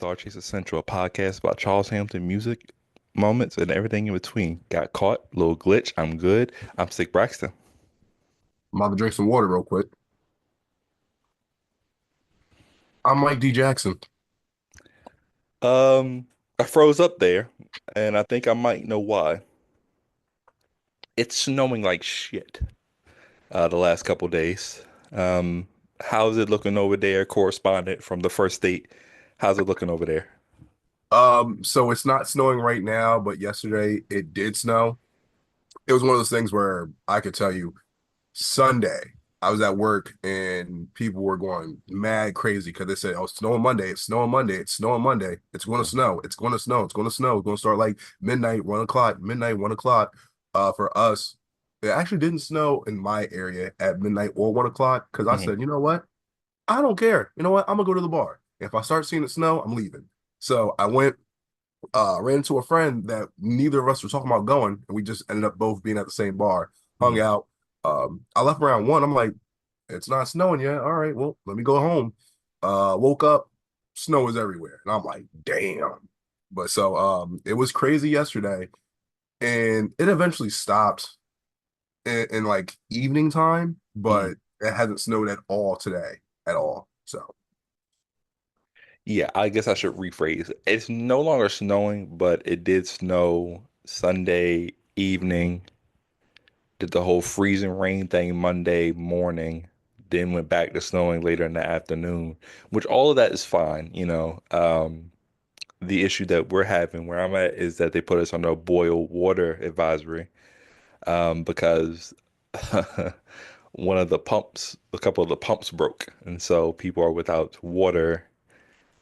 StarCHaser Central, a podcast about Charles Hampton music, moments, and everything in between. Got caught, little glitch. I'm good. I'm Sick Braxton. I'm about to drink some water real quick. I'm Mike D. Jackson. I froze up there, and I think I might know why. It's snowing like shit the last couple days. Um, how's it looking over there, correspondent from the first state? How's it looking over there? So it's not snowing right now, but yesterday it did snow. It was one of those things where I could tell you Sunday I was at work and people were going mad crazy because they said, "Oh, it's snowing Monday, it's snowing Monday, it's snowing Monday, it's going to snow, it's going to snow, it's going to snow, it's going to start like midnight, 1 o'clock, midnight, 1 o'clock." For us, it actually didn't snow in my area at midnight or 1 o'clock because I Mhm. said, you know what? I don't care. You know what? I'm gonna go to the bar. If I start seeing it snow, I'm leaving. So I went, ran into a friend that neither of us were talking about going, and we just ended up both being at the same bar, hung Mhm. out. I left around 1. I'm like, it's not snowing yet. All right, well, let me go home. Woke up, snow is everywhere. And I'm like, damn. But so it was crazy yesterday, and it eventually stopped in like evening time, Mhm. but it hasn't snowed at all today at all. So Yeah, I guess I should rephrase. It's no longer snowing, but it did snow Sunday evening, did the whole freezing rain thing Monday morning, then went back to snowing later in the afternoon, which all of that is fine, you know. The issue that we're having where I'm at is that they put us on a boil water advisory, because one of the pumps, a couple of the pumps broke, and so people are without water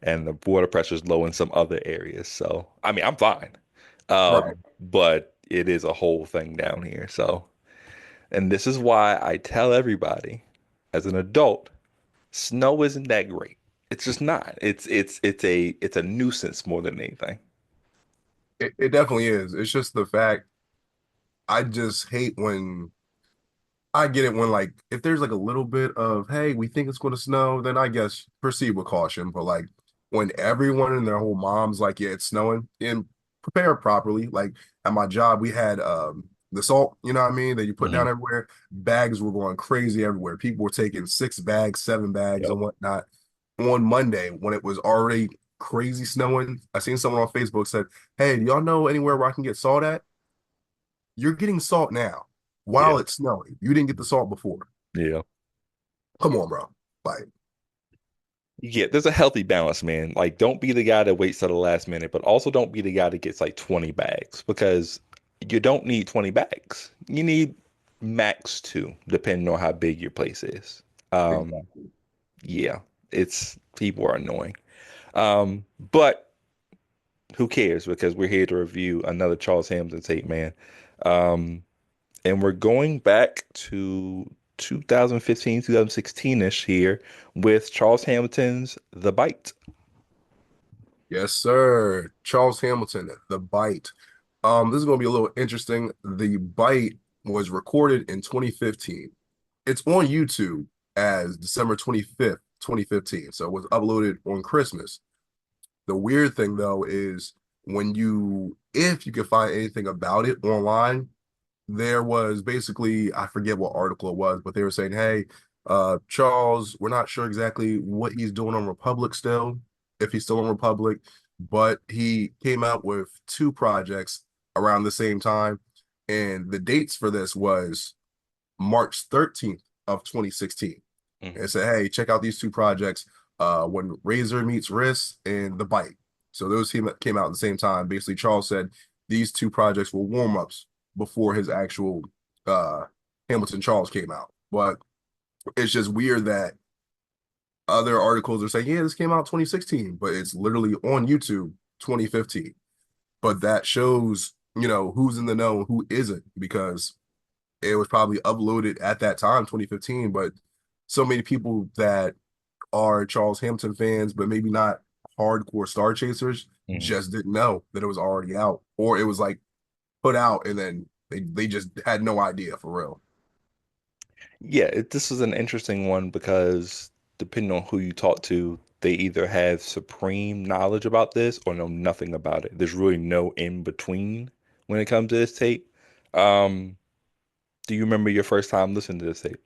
and the water pressure is low in some other areas. So, I mean, I'm fine. right. But it is a whole thing down here. So, and this is why I tell everybody as an adult, snow isn't that great. It's just not. It's a nuisance more than anything. It definitely is. It's just the fact I just hate when I get it when like if there's like a little bit of hey, we think it's going to snow, then I guess proceed with caution. But like when everyone and their whole mom's like, yeah, it's snowing, and prepare properly. Like at my job, we had the salt, you know what I mean, that you put Hmm. down everywhere. Bags were going crazy everywhere. People were taking 6 bags, 7 bags, Yep. and whatnot. On Monday, when it was already crazy snowing, I seen someone on Facebook said, "Hey, do y'all know anywhere where I can get salt at?" You're getting salt now Yeah. while it's snowing. You didn't get the salt before. Yeah. Come on, bro. Like, Yeah, there's a healthy balance, man. Like, don't be the guy that waits till the last minute, but also don't be the guy that gets like 20 bags because you don't need 20 bags. You need max two, depending on how big your place is. Um, exactly. yeah, it's people are annoying. But who cares? Because we're here to review another Charles Hampton tape, man. Um, and we're going back to 2015, 2016-ish here with Charles Hamilton's The Bite. Yes, sir. Charles Hamilton, The Byte. This is gonna be a little interesting. The Byte was recorded in 2015. It's on YouTube as December 25th, 2015. So it was uploaded on Christmas. The weird thing though is if you can find anything about it online, there was basically, I forget what article it was, but they were saying, hey, Charles, we're not sure exactly what he's doing on Republic still, if he's still on Republic, but he came out with 2 projects around the same time. And the dates for this was March 13th of 2016. And Mhm. said, hey, check out these 2 projects, when Razor meets Wrist and The Bite. So those came out at the same time. Basically, Charles said these 2 projects were warm-ups before his actual uh Hamilton Charles came out. But it's just weird that other articles are saying, yeah, this came out 2016, but it's literally on YouTube 2015. But that shows, who's in the know and who isn't, because it was probably uploaded at that time, 2015, but so many people that are Charles Hampton fans, but maybe not hardcore Star Chasers, Mhm. just didn't know that it was already out, or it was like put out and then they just had no idea for real. Yeah, this is an interesting one because depending on who you talk to, they either have supreme knowledge about this or know nothing about it. There's really no in between when it comes to this tape. Um, do you remember your first time listening to this tape?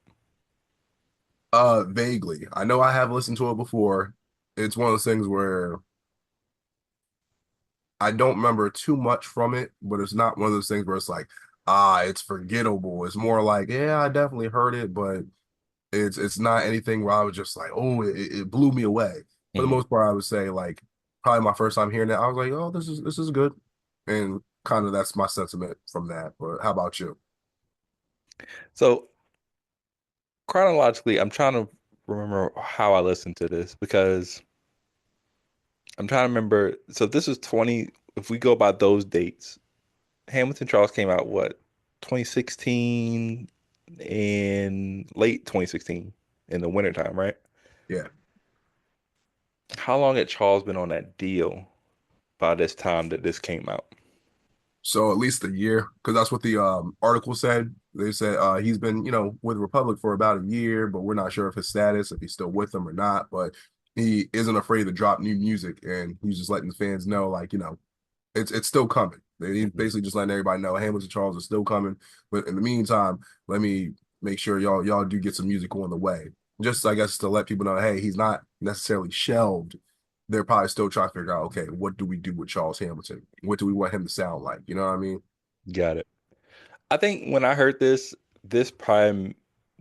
Vaguely. I know I have listened to it before. It's one of those things where I don't remember too much from it, but it's not one of those things where it's like, it's forgettable. It's more like, yeah, I definitely heard it, but it's not anything where I was just like, oh, it blew me away. For the Mhm. most part, I would say like probably my first time hearing it, I was like, oh, this is good. And kind of that's my sentiment from that. But how about you? So chronologically, I'm trying to remember how I listened to this because I'm trying to remember. So this was 20, if we go by those dates, Hamilton Charles came out what, 2016 in late 2016 in the wintertime, right? Yeah. How long had Charles been on that deal by this time that this came out? So at least a year, because that's what the article said. They said he's been, with Republic for about a year, but we're not sure of his status, if he's still with them or not. But he isn't afraid to drop new music, and he's just letting the fans know, like, it's still coming. He's Mhm. basically just letting everybody know Hamilton Charles is still coming. But in the meantime, let me make sure y'all do get some music on the way. Just I guess to let people know, hey, he's not necessarily shelved. They're probably still trying to figure out, okay, what do we do with Charles Hamilton? What do we want him to sound like? You know what I mean? Got it. I think when I heard this, this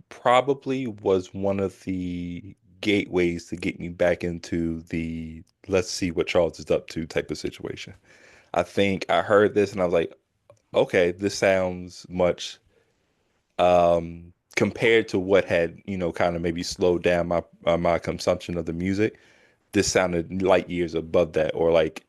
probably was one of the gateways to get me back into the let's see what Charles is up to type of situation. I think I heard this and I was like, okay, this sounds much compared to what had, kind of maybe slowed down my consumption of the music. This sounded light years above that or like,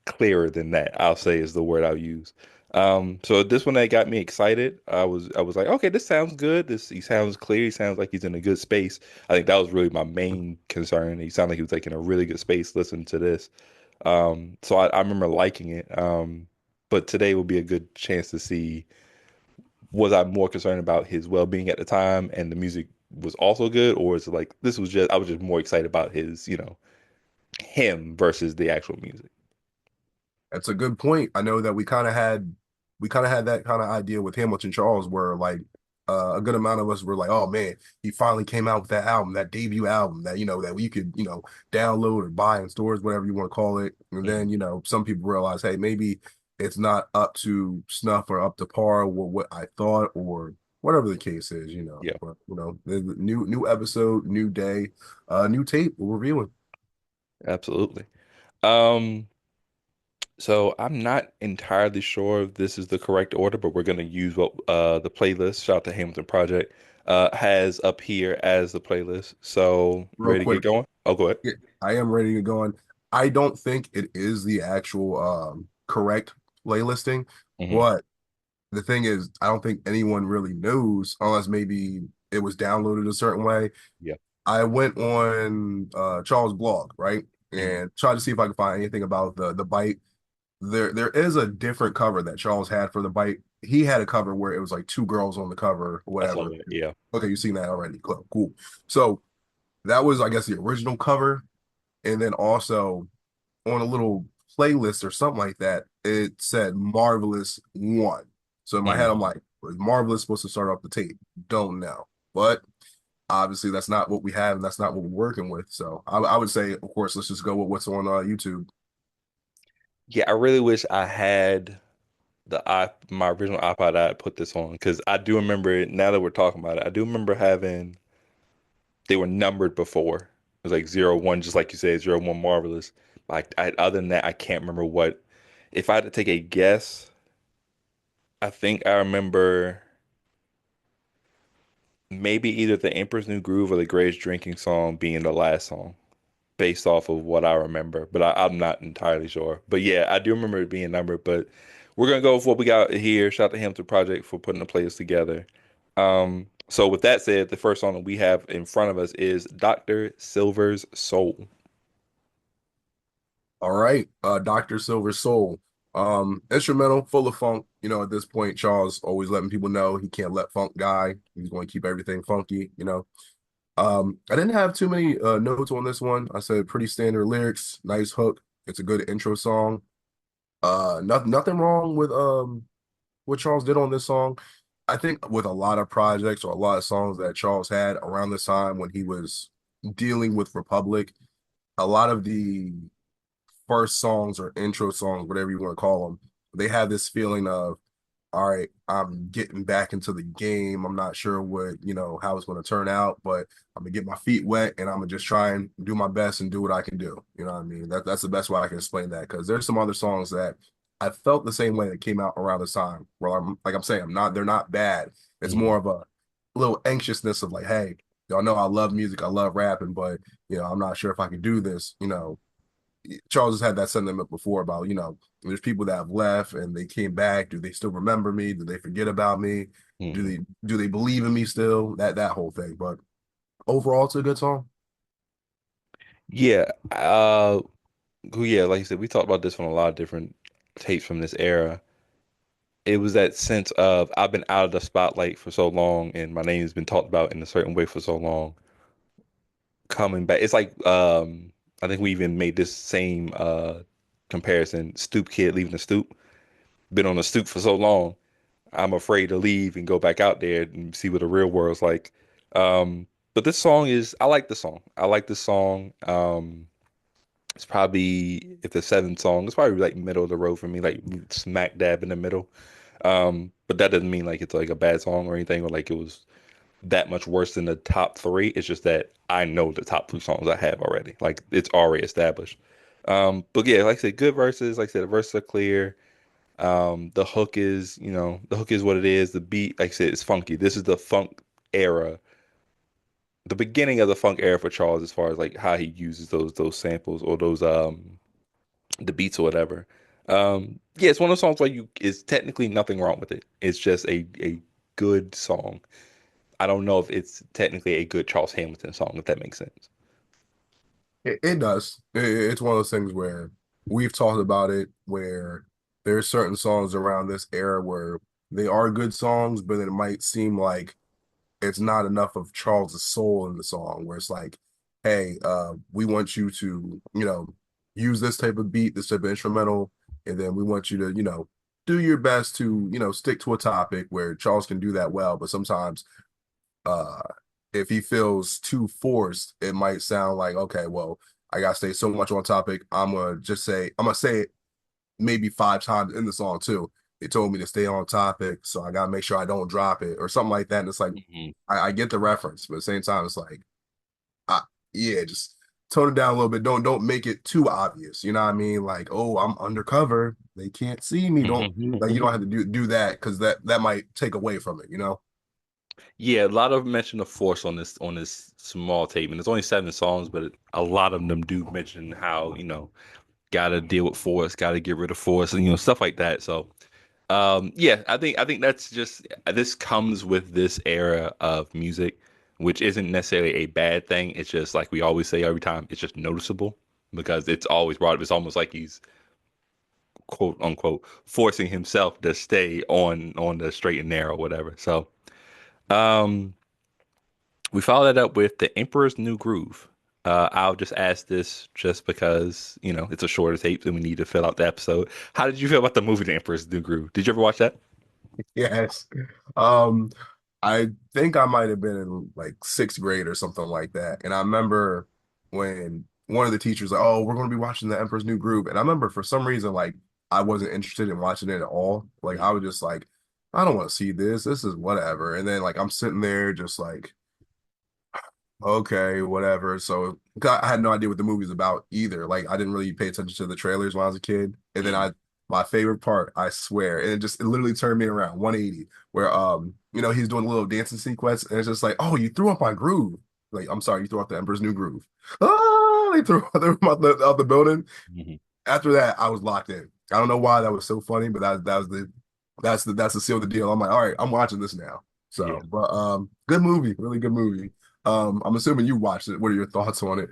clearer than that, I'll say is the word I'll use. So this one that got me excited, I was like, okay, this sounds good. He sounds clear. He sounds like he's in a good space. I think that was really my main concern. He sounded like he was like in a really good space listening to this. So I remember liking it. But today will be a good chance to see was I more concerned about his well-being at the time and the music was also good, or is it like this was just I was just more excited about his, him versus the actual music. That's a good point. I know that we kind of had that kind of idea with Hamilton Charles, where like a good amount of us were like, oh man, he finally came out with that album, that debut album that that we could download or buy in stores, whatever you want to call it. And Mhm. then some people realize, hey, maybe it's not up to snuff or up to par with what I thought or whatever the case is. Yeah, But the new episode, new day, new tape we're reviewing. absolutely. Um, so I'm not entirely sure if this is the correct order, but we're gonna use what the playlist, shout out to Hamilton Project, has up here as the playlist. So Real ready to get quick. going? Oh, go ahead. Yeah, I am ready to go on. I don't think it is the actual correct playlisting, Hmm. but the thing is, I don't think anyone really knows unless maybe it was downloaded a certain way. Yeah. I went on Charles' blog, right? Hmm. And tried to see if I could find anything about the Byte. There is a different cover that Charles had for the Byte. He had a cover where it was like two girls on the cover or I saw whatever. that. Yeah. Okay, you've seen that already. Cool. Cool. So that was, I guess, the original cover. And then also on a little playlist or something like that, it said Marvelous One. So in my head, Hmm. I'm like, was Marvelous supposed to start off the tape? Don't know. But obviously, that's not what we have, and that's not what we're working with. So I would say, of course, let's just go with what's on YouTube. Yeah, I really wish I had my original iPod I put this on because I do remember it now that we're talking about it. I do remember having they were numbered before. It was like 0, 1, just like you said, 0, 1 Marvelous. Like other than that, I can't remember what. If I had to take a guess, I think I remember maybe either the Emperor's New Groove or the Greatest Drinking Song being the last song, based off of what I remember. But I'm not entirely sure. But yeah, I do remember it being numbered. But we're gonna go with what we got here. Shout out to Hampton Project for putting the playlist together. So with that said, the first song that we have in front of us is Dr. Silver's Soul. All right, Dr. Silver Soul, instrumental, full of funk. At this point, Charles always letting people know he can't let funk die. He's going to keep everything funky. I didn't have too many notes on this one. I said pretty standard lyrics, nice hook. It's a good intro song. Nothing wrong with what Charles did on this song. I think with a lot of projects or a lot of songs that Charles had around this time when he was dealing with Republic, a lot of the first songs or intro songs, whatever you want to call them, they have this feeling of, all right, I'm getting back into the game. I'm not sure what, how it's going to turn out, but I'm gonna get my feet wet and I'm gonna just try and do my best and do what I can do. You know what I mean? That's the best way I can explain that because there's some other songs that I felt the same way that came out around this time. Where I'm like I'm saying, they're not bad. It's more Mhm. of a little anxiousness of like, hey, y'all know I love music, I love rapping, but I'm not sure if I can do this. Charles has had that sentiment before about, there's people that have left and they came back. Do they still remember me? Do they forget about me? Do Mhm. they believe in me still? That whole thing. But overall, it's a good song. Yeah. Yeah, like you said, we talked about this on a lot of different tapes from this era. It was that sense of I've been out of the spotlight for so long and my name has been talked about in a certain way for so long. Coming back. It's like I think we even made this same comparison. Stoop kid leaving the stoop. Been on the stoop for so long. I'm afraid to leave and go back out there and see what the real world's like. But this song is I like the song. I like the song. It's probably if the seventh song, it's probably like middle of the road for me, like smack dab in the middle. But that doesn't mean like it's like a bad song or anything, or like it was that much worse than the top three. It's just that I know the top three songs I have already. Like it's already established. But yeah, like I said, good verses. Like I said, the verses are clear. The hook is, the hook is what it is. The beat, like I said, is funky. This is the funk era, the beginning of the funk era for Charles, as far as like how he uses those samples or those the beats or whatever. Yeah, it's one of those songs where you is technically nothing wrong with it. It's just a good song. I don't know if it's technically a good Charles Hamilton song, if that makes sense. It does. It's one of those things where we've talked about it, where there's certain songs around this era where they are good songs, but it might seem like it's not enough of Charles's soul in the song, where it's like, hey, we want you to, use this type of beat, this type of instrumental, and then we want you to, do your best to, stick to a topic where Charles can do that well, but sometimes uh if he feels too forced, it might sound like, okay, well, I gotta stay so much on topic. I'm gonna say it maybe 5 times in the song too. They told me to stay on topic, so I gotta make sure I don't drop it or something like that. And it's like Hmm. I get the reference, but at the same time, it's like, I, yeah, just tone it down a little bit. Don't make it too obvious. You know what I mean? Like, oh, I'm undercover. They can't see me. Don't like you don't have to do that because that might take away from it. You know? Yeah, a lot of mention of force on this small tape, and it's only seven songs, but a lot of them do mention how gotta deal with force, gotta get rid of force, and stuff like that. So, yeah, I think that's just this comes with this era of music, which isn't necessarily a bad thing. It's just like we always say every time, it's just noticeable because it's always brought up. It's almost like he's quote unquote forcing himself to stay on the straight and narrow, whatever. So, um. We follow that up with The Emperor's New Groove. I'll just ask this just because, it's a shorter tape and we need to fill out the episode. How did you feel about the movie The Emperor's New Groove? Did you ever watch that? Yes. Um, I think I might have been in like sixth grade or something like that. And I remember when one of the teachers like, oh, we're going to be watching The Emperor's New Groove. And I remember for some reason, like I wasn't interested in watching it at all. Like I was just like, I don't want to see this. This is whatever. And then like I'm sitting there just like, okay, whatever. So 'cause I had no idea what the movie's about either. Like I didn't really pay attention to the trailers when I was a kid. And then Mm-hmm. my favorite part, I swear, and it literally turned me around 180, where he's doing a little dancing sequence, and it's just like, oh, you threw up my groove. Like, I'm sorry, you threw up the Emperor's New Groove. Oh, they threw him out the building. Hmm. After that, I was locked in. I don't know why that was so funny, but that's the seal of the deal. I'm like, all right, I'm watching this now. Yeah. So, but good movie, really good movie. I'm assuming you watched it. What are your thoughts on it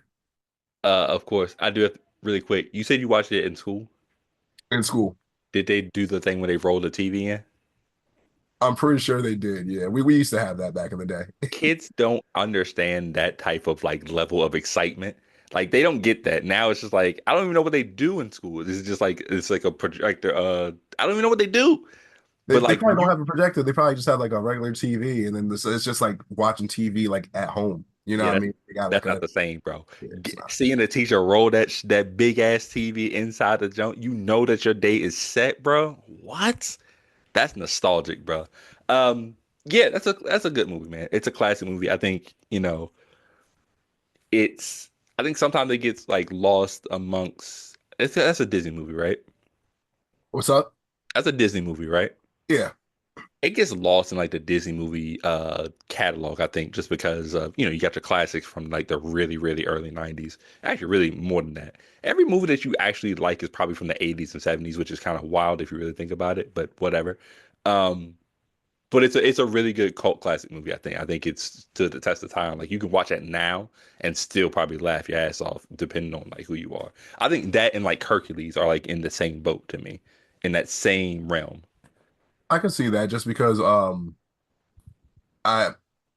Of course. I do have really quick. You said you watched it in school. in school? Did they do the thing where they roll the TV in? I'm pretty sure they did. Yeah, we used to have that back in the day. Kids don't understand that type of like level of excitement. Like they don't get that. Now it's just like I don't even know what they do in school. This is just like it's like a projector. I don't even know what they do. They But they like probably when don't you have a projector. They probably just have like a regular TV, and then it's just like watching TV like at home. You know yeah, what I mean? They got that's like not a the same, bro. yeah, it's not. Seeing a teacher roll that big ass TV inside the junk, you know that your day is set, bro. What? That's nostalgic, bro. Um, yeah, that's a good movie, man. It's a classic movie. I think, it's I think sometimes it gets like lost amongst that's a Disney movie, right? What's up? That's a Disney movie, right? Yeah, It gets lost in like the Disney movie catalog, I think, just because you got your classics from like the really, really early 90s. Actually, really more than that. Every movie that you actually like is probably from the 80s and 70s, which is kind of wild if you really think about it, but whatever. Um, but it's a really good cult classic movie, I think. I think it's stood the test of time. Like you can watch it now and still probably laugh your ass off, depending on like who you are. I think that and like Hercules are like in the same boat to me, in that same realm. I can see that just because I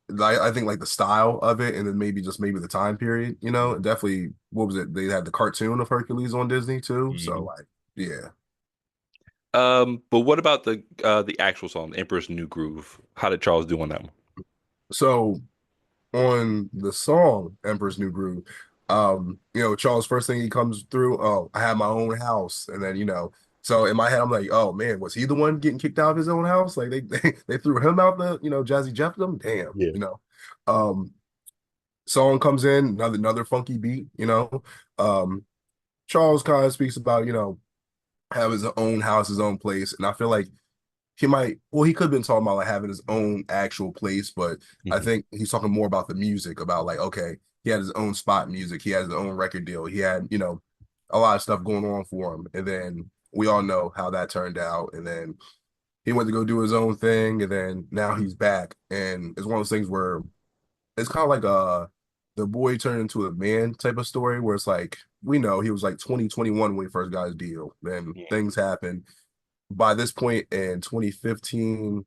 I think like the style of it, and then maybe the time period. Definitely. What was it? They had the cartoon of Hercules on Disney too. So Mhm. like, yeah. But what about the actual song, The Emperor's New Groove? How did Charles do on that one? So on the song Emperor's New Groove, Charles' first thing he comes through, oh, I have my own house. And then, so in my head, I'm like, oh man, was he the one getting kicked out of his own house? Like they threw him out Jazzy Jeff them? Yeah. Damn. Um, Song comes in, another funky beat. Um, Charles kind of speaks about, have his own house, his own place. And I feel like he could have been talking about like having his own actual place, but I Hmm. think he's talking more about the music, about like, okay, he had his own spot music, he had his own record deal, he had, a lot of stuff going on for him. And then we all know how that turned out. And then he went to go do his own thing, and then now he's back. And it's one of those things where it's kind of like the boy turned into a man type of story where it's like we know he was like 2021 when he first got his deal. Then Yeah. things happened. By this point in 2015,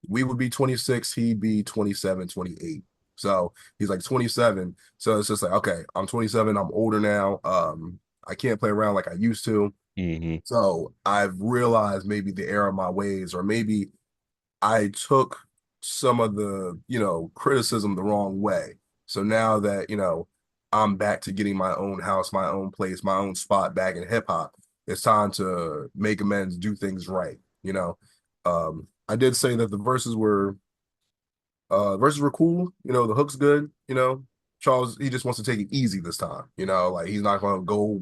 we would be 26, he'd be 27, 28. So he's like 27. So it's just like, okay, I'm 27, I'm older now. I can't play around like I used to. Hmm. So I've realized maybe the error of my ways, or maybe I took some of the, criticism the wrong way. So now that, I'm back to getting my own house, my own place, my own spot back in hip hop, it's time to make amends, do things right. I did say that the verses were cool, the hook's good. Charles, he just wants to take it easy this time, like he's not gonna go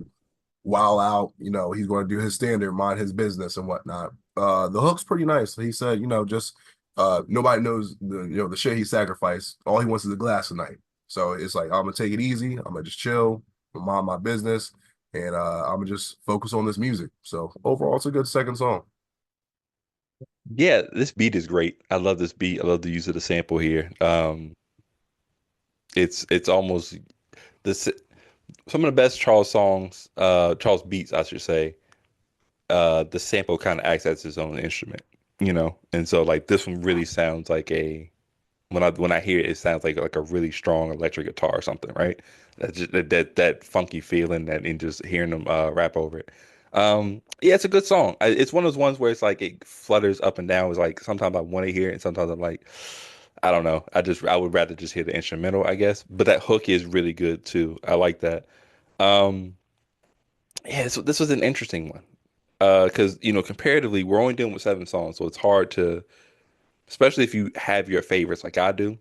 wild out, he's gonna do his standard, mind his business and whatnot. The hook's pretty nice. He said, just nobody knows the shit he sacrificed. All he wants is a glass a night. So it's like I'm gonna take it easy, I'm gonna just chill, mind my business, and I'm gonna just focus on this music. So overall it's a good second song. Yeah, this beat is great. I love this beat. I love the use of the sample here. It's almost this some of the best Charles songs, Charles beats, I should say. The sample kind of acts as its own instrument. And so like this one really sounds like a when I hear it, it sounds like a really strong electric guitar or something, right? That's just that funky feeling that in just hearing them rap over it. Yeah, it's a good song. It's one of those ones where it's like it flutters up and down. It's like sometimes I want to hear it, and sometimes I'm like, I don't know. I would rather just hear the instrumental, I guess. But that hook is really good too. I like that. Um, yeah, so this was an interesting one. Because comparatively, we're only dealing with 7 songs, so it's hard to, especially if you have your favorites like I do.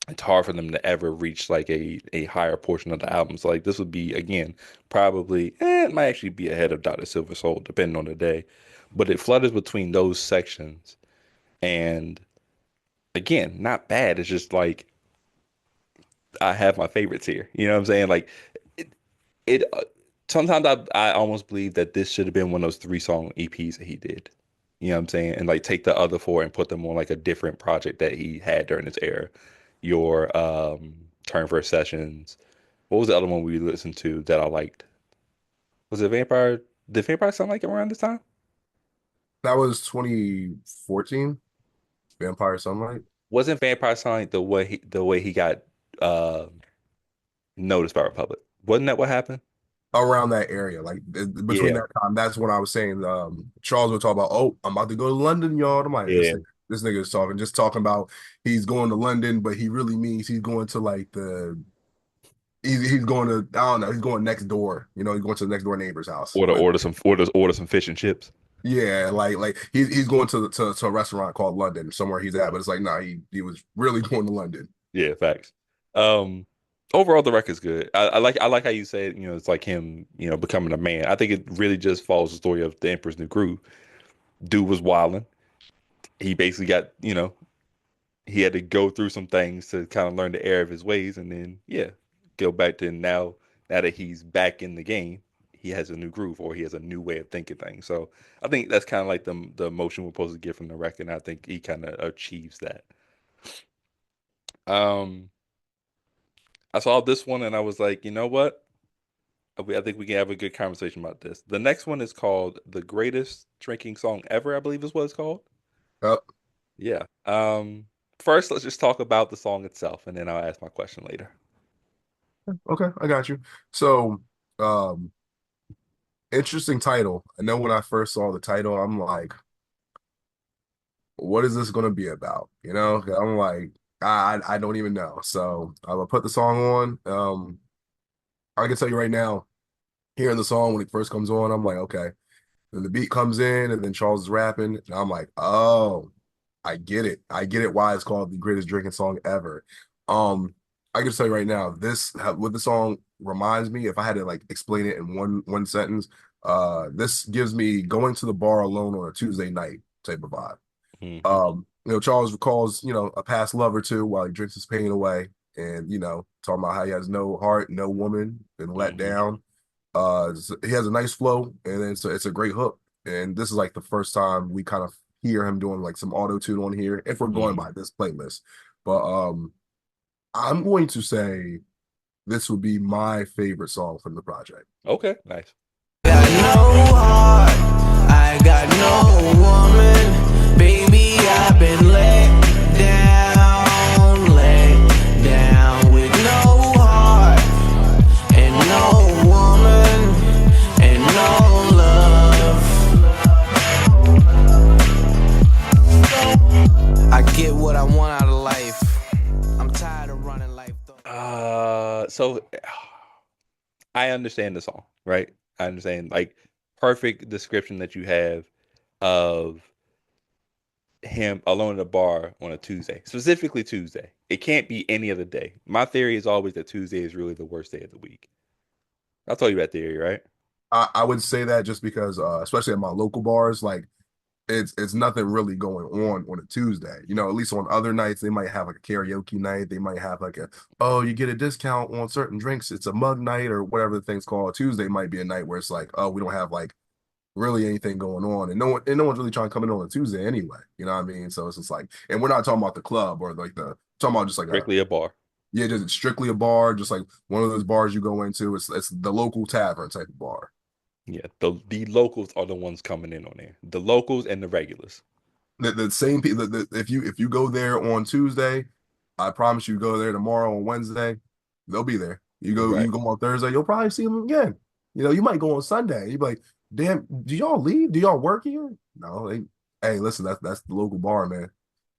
It's hard for them to ever reach like a higher portion of the album. So like this would be again probably it might actually be ahead of Dr. Silver Soul depending on the day, but it flutters between those sections and again not bad. It's just like I have my favorites here. You know what I'm saying? Like it, it sometimes I almost believe that this should have been one of those 3-song EPs that he did. You know what I'm saying? And like take the other 4 and put them on like a different project that he had during his era. Your Turn for Sessions. What was the other one we listened to that I liked? Was it Vampire? Did Vampire sound like it around this time? That was 2014, Vampire Sunlight. Wasn't Vampire Sonic the way he got uh noticed by Republic? Wasn't that what happened? Around that area, like between Yeah, that time, that's when I was saying Charles would talk about, oh, I'm about to go to London, y'all. I'm like, yeah. this nigga is talking about he's going to London, but he really means he's going to like he's going to, I don't know, he's going next door. He's going to the next door neighbor's house. But Order some fish and chips. yeah, like he's going to a restaurant called London, somewhere he's at. But it's like, nah, he was really going to London. Yeah, facts. Um, Overall the record's good. I like how you said, it's like him, becoming a man. I think it really just follows the story of the Emperor's New Groove. Dude was wilding. He basically got, he had to go through some things to kind of learn the error of his ways, and then yeah, go back to now that he's back in the game, he has a new groove or he has a new way of thinking things. So I think that's kind of like the emotion we're supposed to get from the record, and I think he kind of achieves that. Um, I saw this one and I was like, you know what? I think we can have a good conversation about this. The next one is called "The Greatest Drinking Song Ever," I believe is what it's called. Oh, Yeah. First, let's just talk about the song itself, and then I'll ask my question later. okay, I got you. So, um, interesting title. I know when I first saw the title, I'm like, what is this going to be about? I'm like, I don't even know. So I will put the song on. I can tell you right now, hearing the song when it first comes on, I'm like, okay. Then the beat comes in, and then Charles is rapping, and I'm like, oh, I get it. I get it why it's called the greatest drinking song ever. Um, I can tell you right now, what the song reminds me, if I had to like explain it in one sentence, this gives me going to the bar alone on a Tuesday night type of vibe. Hmm. Charles recalls, a past love or two while he drinks his pain away, and talking about how he has no heart, no woman, been let Hmm. down. He has a nice flow, and it's a great hook. And this is like the first time we kind of hear him doing like some auto tune on here, if we're going Hmm. by this playlist. But I'm going to say this would be my favorite song from the project. Okay, nice. Got no heart, I got no woman, baby, I've been let down with no heart, and no woman, and no love. I get what I want out of life, I'm tired of running life though. So I understand the song, right? I understand like perfect description that you have of him alone in a bar on a Tuesday, specifically Tuesday. It can't be any other day. My theory is always that Tuesday is really the worst day of the week. I'll tell you that theory, right? I would say that just because, especially at my local bars, like it's nothing really going on a Tuesday. At least on other nights they might have like a karaoke night. They might have like oh, you get a discount on certain drinks. It's a mug night or whatever the thing's called. Tuesday might be a night where it's like, oh, we don't have like really anything going on, and no one's really trying to come in on a Tuesday anyway. You know what I mean? So it's just like, and we're not talking about the club or like the talking about just like a, Strictly a bar. yeah, just strictly a bar, just like one of those bars you go into. It's the local tavern type of bar. Yeah, the locals are the ones coming in on there. The locals and the regulars. The same people. If you go there on Tuesday, I promise you go there tomorrow on Wednesday, they'll be there. Right. You go on Thursday, you'll probably see them again. You might go on Sunday. You'd be like, damn, do y'all leave? Do y'all work here? No, hey, listen, that's the local bar, man.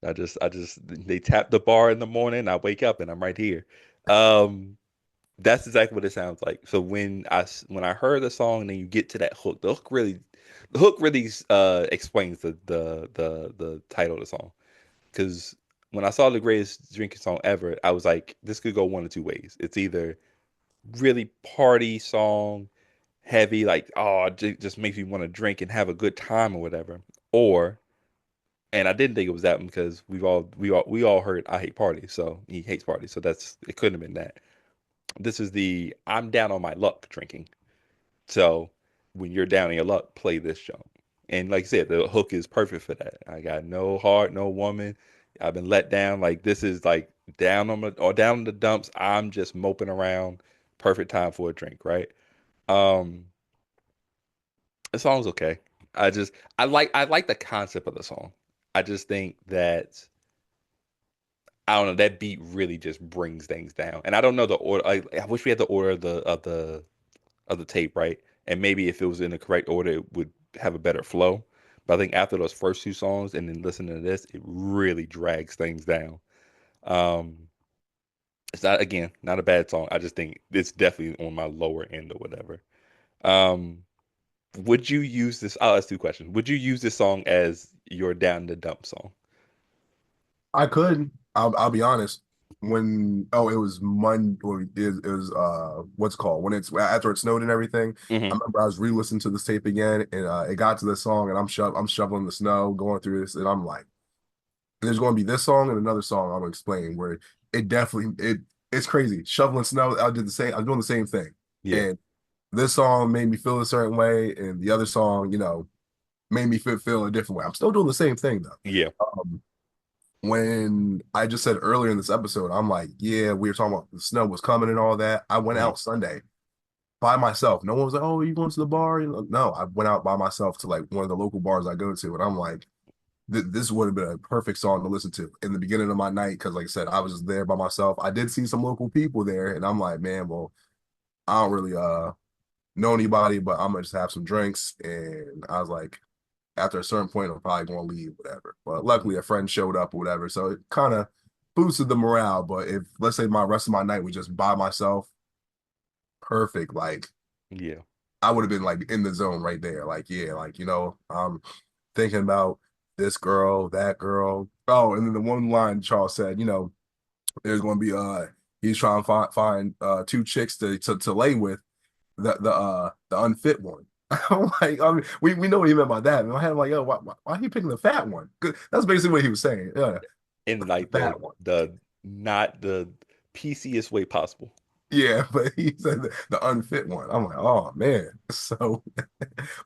They tap the bar in the morning. I wake up and I'm right here. Um, that's exactly what it sounds like. So when I heard the song, and then you get to that hook. The hook really explains the title of the song. Because when I saw the greatest drinking song ever, I was like, this could go one of two ways. It's either really party song, heavy, like oh, just makes me want to drink and have a good time or whatever, or and I didn't think it was that one because we all heard I hate parties, so he hates parties, so it couldn't have been that. This is the I'm down on my luck drinking. So when you're down on your luck, play this song. And like I said, the hook is perfect for that. I got no heart, no woman. I've been let down. Like this is like down in the dumps. I'm just moping around. Perfect time for a drink, right? Um, the song's okay. I like the concept of the song. I just think that I don't know, that beat really just brings things down. And I don't know the order. I wish we had the order of the tape, right? And maybe if it was in the correct order, it would have a better flow. But I think after those first two songs and then listening to this, it really drags things down. Um, it's not, again, not a bad song. I just think it's definitely on my lower end or whatever. Um, would you use this? I'll ask two questions. Would you use this song as your down the dump song? I could. I'll be honest. When it was Monday, or it was what's it called when it's after it snowed and everything. I Hmm. remember I was re-listening to this tape again, and it got to this song, and I'm shoveling the snow, going through this, and I'm like, there's going to be this song and another song I'm gonna explain where it definitely it's crazy. Shoveling snow, I did the same. I was doing the same thing, Yeah, and this song made me feel a certain way, and the other song, made me feel a different way. I'm still doing the same thing though. yeah. When I just said earlier in this episode, I'm like, yeah, we were talking about the snow was coming and all that. I went Hmm. out Sunday by myself. No one was like, "Oh, are you going to the bar?" No, I went out by myself to like one of the local bars I go to, and I'm like, this would have been a perfect song to listen to in the beginning of my night because, like I said, I was just there by myself. I did see some local people there, and I'm like, man, well, I don't really know anybody, but I'm gonna just have some drinks. And I was like, after a certain point, I'm probably going to leave, whatever. But luckily, a friend showed up or whatever, so it kind of boosted the morale. But if let's say my rest of my night was just by myself, perfect. Like Yeah. I would have been like in the zone right there. Like yeah, like I'm thinking about this girl, that girl. Oh, and then the one line Charles said, there's going to be he's trying to find two chicks to lay with the unfit one. I'm like, I mean, we know what he meant by that. In my head, I'm like, yo, why are you picking the fat one? 'Cause that's basically what he was saying. Yeah, In the like the fat one. the not the PCest way possible. Yeah, but he said the unfit one. I'm like, oh man. So,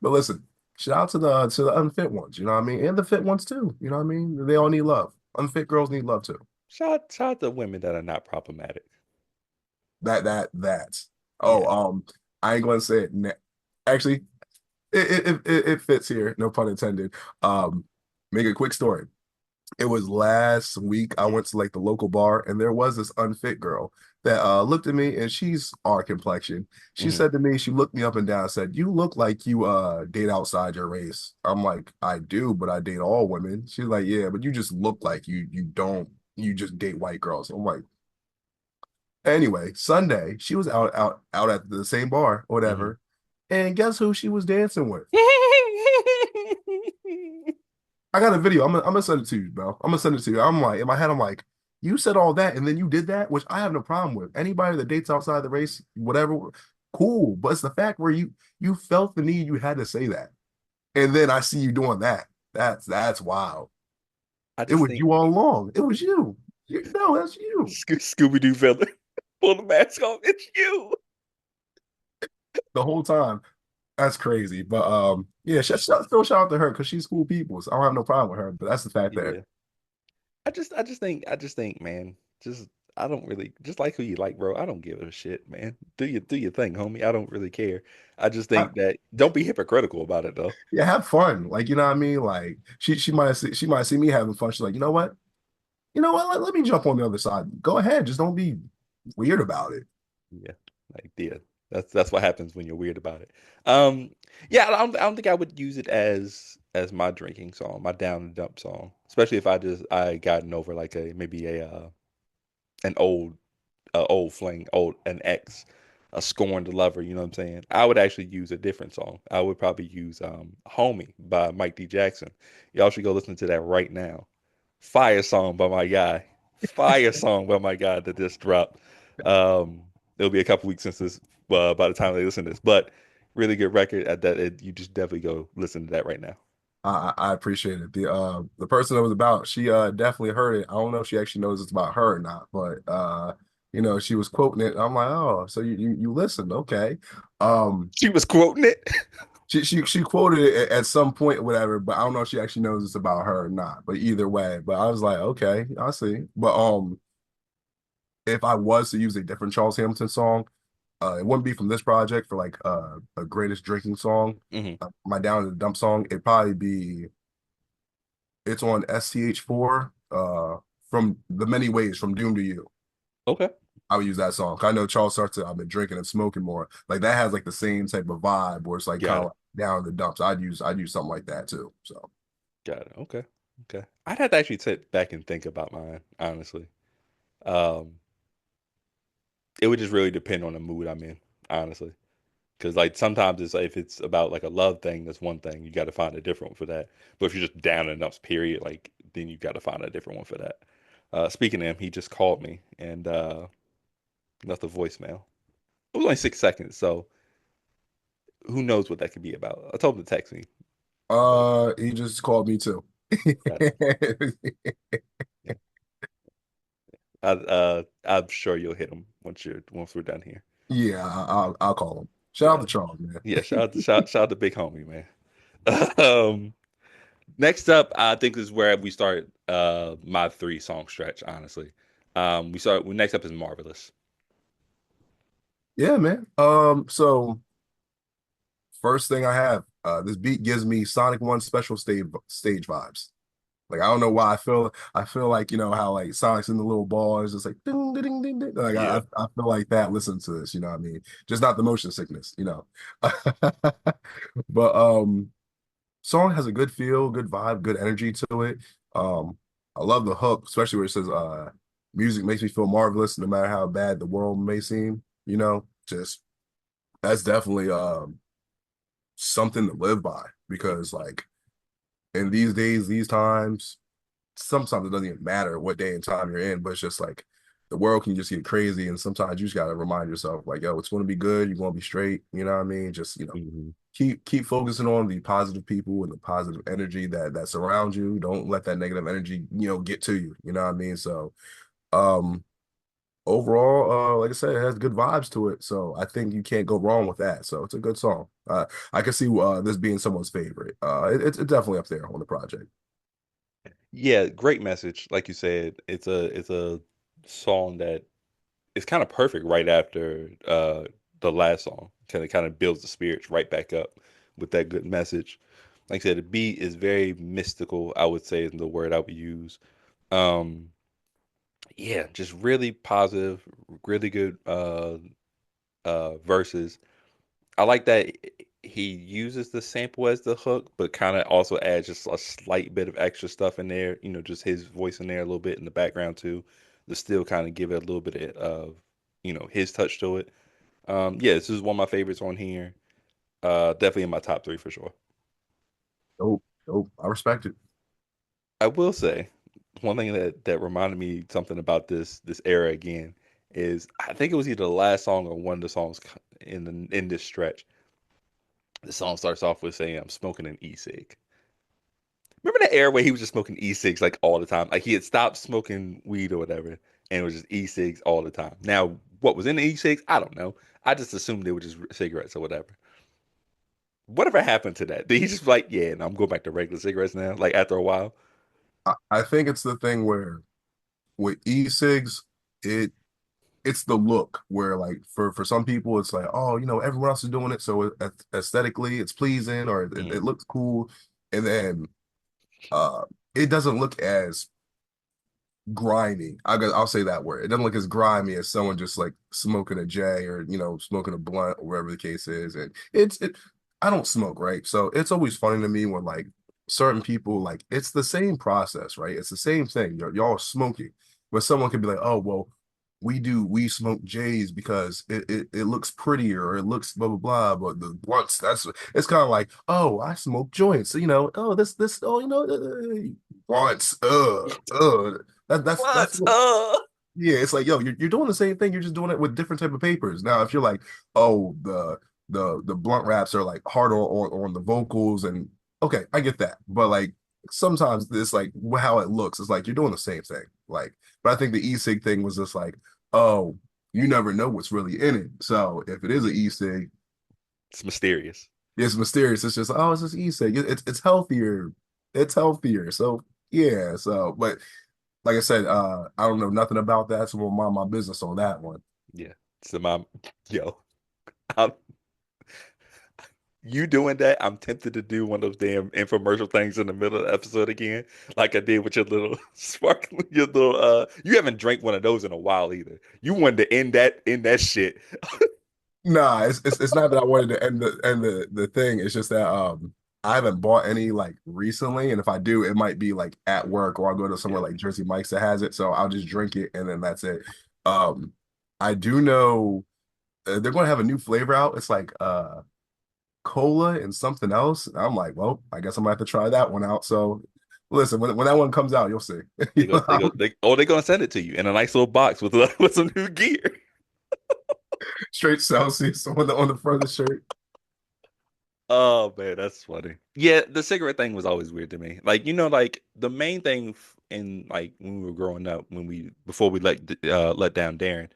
but listen, shout out to the unfit ones. You know what I mean, and the fit ones too. You know what I mean? They all need love. Unfit girls need love too. Shout out to women that are not problematic. That. Oh, Yeah. I ain't gonna say it. Actually, it fits here. No pun intended. Um, make a quick story. It was last week. I went to like the local bar, and there was this unfit girl that looked at me, and she's our complexion. She Hmm. said to me, she looked me up and down, and said, "You look like you date outside your race." I'm like, "I do, but I date all women." She's like, "Yeah, but you just look like you don't. You just date white girls." I'm like, anyway, Sunday, she was out at the same bar, Hmm. whatever. And guess who she was dancing with? I got a video. I'm gonna send it to you, bro. I'm gonna send it to you. I'm like, in my head, I'm like, you said all that and then you did that, which I have no problem with. Anybody that dates outside the race, whatever, cool. But it's the fact where you felt the need, you had to say that. And then I see you doing that. That's wild. I It just was think you all along. It was you. No, that's you. Scooby-Doo villain. Pull the mask off. It's you. The whole time. That's crazy. But yeah, still shout out to her because she's cool people. So I don't have no problem with her. But that's the fact that Yeah. I just think, man, just I don't really just like who you like, bro. I don't give a shit, man. Do your thing, homie. I don't really care. I just I, think that don't be hypocritical about it though. yeah, have fun. Like, you know what I mean? Like she might see me having fun. She's like, you know what? Let me jump on the other side. Go ahead. Just don't be weird about it. Yeah. Like yeah. That's what happens when you're weird about it. Um yeah, I don't think I would use it as my drinking song, my down and dump song. Especially if I gotten over like a maybe a an old fling, an ex, a scorned lover, you know what I'm saying? I would actually use a different song. I would probably use Homie by Mike D. Jackson. Y'all should go listen to that right now. Fire song by my guy. Fire song by my guy that just dropped. Um, it'll be a couple weeks since this by the time they listen to this, but really good record at that you just definitely go listen to that right now. I appreciate it. The person that was about, she definitely heard it. I don't know if she actually knows it's about her or not, but she was quoting it. I'm like, oh, so you listened, okay. Um, She was quoting it. she quoted it at some point, whatever, but I don't know if she actually knows it's about her or not. But either way, but I was like, okay, I see. But if I was to use a different Charles Hamilton song, It wouldn't be from this project for like a greatest drinking song. Hmm. My Down in the Dump song, it'd probably be it's on STH4 from The Many Ways from Doom to You. Okay. I would use that song. I know Charles starts to I've been drinking and smoking more. Like that has like the same type of vibe where it's like kind Got of it. like down in the dumps. I'd use something like that too. So Got it. Okay. Okay. I'd have to actually sit back and think about mine, honestly. Um, it would just really depend on the mood I'm in, honestly. Because like sometimes it's like if it's about like a love thing, that's one thing. You got to find a different one for that. But if you're just down and ups, period, like then you got to find a different one for that. Speaking of him, he just called me and left a voicemail. It was only 6 seconds, so who knows what that could be about. I told him to text me, but he just called me too. got it. Yeah. I'm sure you'll hit him once we're done here. Yeah, I'll call him. Shout out Got to it. Charles, man. Yeah, shout out to big homie, man. Um, Next up, I think this is where we start my three song stretch, honestly. Next up is Marvelous. Yeah, man. So first thing I have, this beat gives me Sonic One special stage vibes. Like I don't know why I feel like you know how like Sonic's in the little ball is just like ding ding ding ding. Ding. Like I Yeah. I feel like that. Listen to this, you know what I mean? Just not the motion sickness, you know. But song has a good feel, good vibe, good energy to it. Um, I love the hook, especially where it says music makes me feel marvelous no matter how bad the world may seem, you know. Just that's definitely something to live by because like in these days, these times, sometimes it doesn't even matter what day and time you're in, but it's just like the world can just get crazy. And sometimes you just gotta remind yourself, like, yo, it's gonna be good, you're gonna be straight, you know what I mean? Just, Hmm. keep focusing on the positive people and the positive energy that surrounds you. Don't let that negative energy, get to you. You know what I mean? So um overall, like I said, it has good vibes to it. So I think you can't go wrong with that. So it's a good song. I can see this being someone's favorite. It's definitely up there on the project. Yeah, great message. Like you said, it's a song that is kind of perfect right after the last song. Kind of builds the spirits right back up with that good message. Like I said, the beat is very mystical, I would say is the word I would use. Um, yeah, just really positive, really good verses. I like that he uses the sample as the hook, but kind of also adds just a slight bit of extra stuff in there. Just his voice in there a little bit in the background too, to still kind of give it a little bit of his touch to it. Yeah, this is one of my favorites on here. Definitely in my top three for sure. Oh, oh, I respect it. I will say one thing that reminded me something about this era again is I think it was either the last song or one of the songs in this stretch. The song starts off with saying, "I'm smoking an e-cig." Remember that era where he was just smoking e-cigs like all the time? Like he had stopped smoking weed or whatever, and it was just e-cigs all the time. Now, what was in the e-cigs? I don't know. I just assumed they were just cigarettes or whatever. Whatever happened to that? Did he just like, yeah, no, I'm going back to regular cigarettes now? Like after a while? I think it's the thing where with e-cigs, it it's the look where like for some people it's like, oh, everyone else is doing it, so aesthetically it's pleasing or it, Mm, it looks cool, and then uh it doesn't look as grimy. I'll say that word. It doesn't look as grimy as someone just like smoking a J or smoking a blunt or whatever the case is. And I don't smoke, right? So it's always funny to me when like certain people like it's the same process, right? It's the same thing. Y'all are smoking, but someone could be like, oh well, we smoke J's because it looks prettier or it looks blah blah blah. But the blunts, it's kind of like, oh, I smoke joints. So, oh this oh blunts, that's what? what yeah, it's like, yo, you're doing the same thing, you're just doing it with different type of papers. Now, if you're like, oh, the blunt raps are like harder on the vocals, and okay, I get that. But like sometimes it's like how it looks, it's like you're doing the same thing. Like, but I think the e-cig thing was just like, oh, you never know what's really in it. So if it is an e-cig, It's mysterious. it's mysterious. It's just, oh, it's just e-cig. It's healthier. It's healthier. So yeah. So, but like I said, I don't know nothing about that, so we'll mind my business on that one. Yeah. So my yo. I'm, you doing that, I'm tempted to do one of those damn infomercial things in the middle of the episode again, like I did with your little sparkling, your little you haven't drank one of those in a while either. You wanted to end that shit. Nah, it's not that I wanted to end the thing. It's just that I haven't bought any like recently, and if I do, it might be like at work or I'll go to somewhere Yeah. like Jersey Mike's that has it, so I'll just drink it and then that's it. Um, I do know they're going to have a new flavor out. It's like cola and something else. I'm like, well, I guess I'm gonna have to try that one out. So listen, when that one comes out, you'll see. They go, they're gonna send it to you in a nice little box with with some new gear. Straight Celsius on the front of the shirt. Oh man, that's funny. Yeah, the cigarette thing was always weird to me. Like, like the main thing in like when we were growing up, when we before we let down Darren,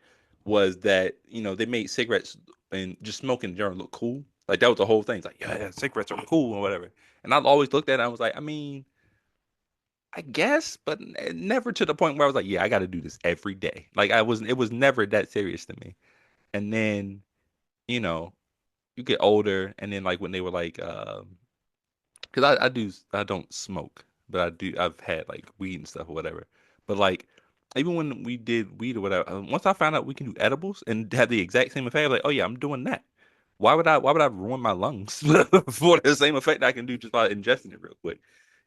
was that they made cigarettes and just smoking in general look cool. Like that was the whole thing. It's like, yeah, cigarettes are cool or whatever. And I've always looked at it and I was like, I mean, I guess, but never to the point where I was like, yeah, I got to do this every day. Like it was never that serious to me. And then, you know, you get older, and then like when they were like, because I don't smoke, but I've had like weed and stuff or whatever. But like even when we did weed or whatever, once I found out we can do edibles and have the exact same effect, like, oh yeah, I'm doing that. Why would I ruin my lungs for the same effect I can do just by ingesting it real quick?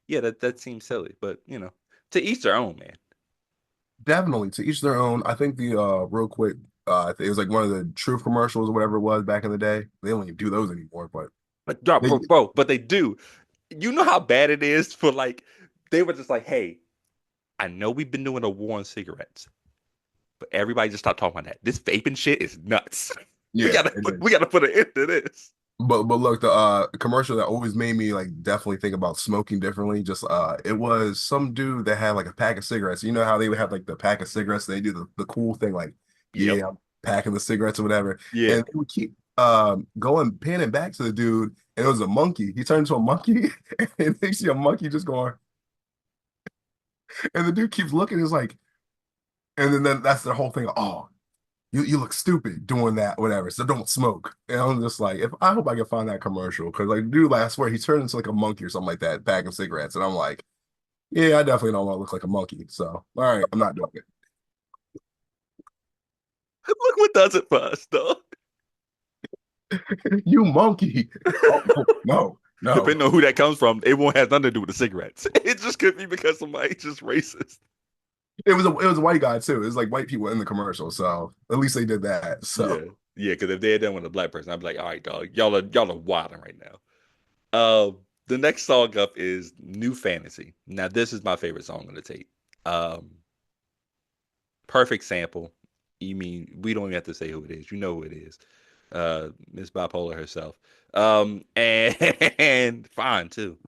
Yeah, that seems silly, but to each their own, man. Definitely to each their own. I think the real quick, it was like one of the Truth commercials or whatever it was back in the day. They don't even do those anymore, but But they but they do. You know how bad it is for like they were just like, hey, I know we've been doing a war on cigarettes, but everybody just stop talking about that. This vaping shit is nuts. yeah, We gotta put an end to this. but look, the commercial that always made me like definitely think about smoking differently. Just it was some dude that had like a pack of cigarettes. You know how they would have like the pack of cigarettes, they do the cool thing like, Yep. yeah, I'm packing the cigarettes or whatever. Yeah. And they would keep going panning back to the dude, and it was a monkey. He turned into a monkey, and they see a monkey just going, and the dude keeps looking, is like, and then that's the whole thing. Oh, you look stupid doing that, whatever. So don't smoke. And I'm just like, if I hope I can find that commercial because like, dude, like, I swear he turned into like a monkey or something like that, packing cigarettes, and I'm like, yeah, I definitely don't want to look like a monkey. So all right, I'm not doing Look what does it for us, though. it. You monkey. Oh no, no. Depending on who that comes from, it won't have nothing to do with the cigarettes. It just could be because somebody's just racist. It was a white guy too. It was like white people in the commercial, so at least they did that. So Yeah. Yeah, because if they had done with a black person, I'd be like, all right, dog, y'all are wilding right now. The next song up is New Fantasy. Now, this is my favorite song on the tape. Um, Perfect sample. You mean we don't even have to say who it is. You know who it is. Miss Bipolar herself. And, and fine too.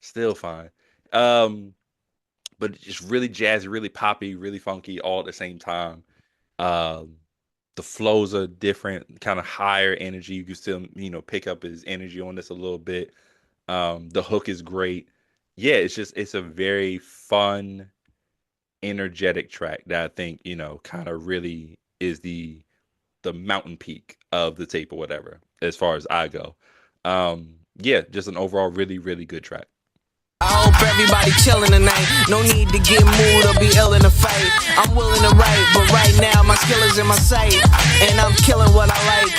Still fine. Um, but it's just really jazzy, really poppy, really funky all at the same time. Um, the flows are different, kind of higher energy. You can still, pick up his energy on this a little bit. The hook is great. Yeah, it's a very fun, energetic track that I think, kind of really is the mountain peak of the tape or whatever, as far as I go. Yeah, just an overall really, really good track. I hope everybody chillin' tonight. No need to get moved or be ill in a fight. I'm willing to write, but right now my skill is in my sight. And I'm killing what I like,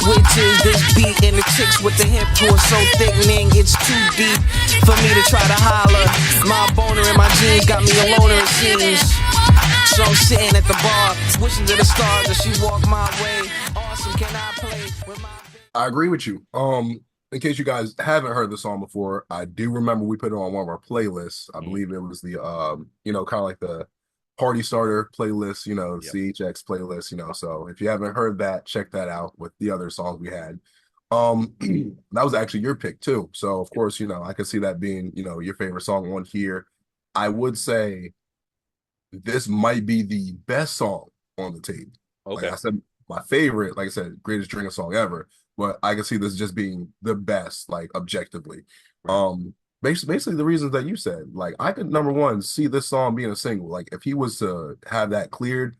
which is this beat and the chicks with the hip who are so thickening. It's too deep for me to try to holler. My boner in my jeans got me a loner, it seems. So I'm sitting at the bar, wishing to the stars that she walk my way. Awesome, can I play with my... I agree with you. In case you guys haven't heard the song before, I do remember we put it on one of our playlists. I believe Mhm. it was the kind of like the party starter playlist, Yep. CHX playlist, So if you haven't heard that, check that out with the other songs we had. That was actually your pick too. So of Yep. course, I could see that being, your favorite song on here. I would say this might be the best song on the tape. Like Okay. I said, my favorite, like I said, greatest drinking song ever. But I can see this just being the best, like objectively. Right. Um, basically the reasons that you said. Like I could number one see this song being a single. Like if he was to have that cleared,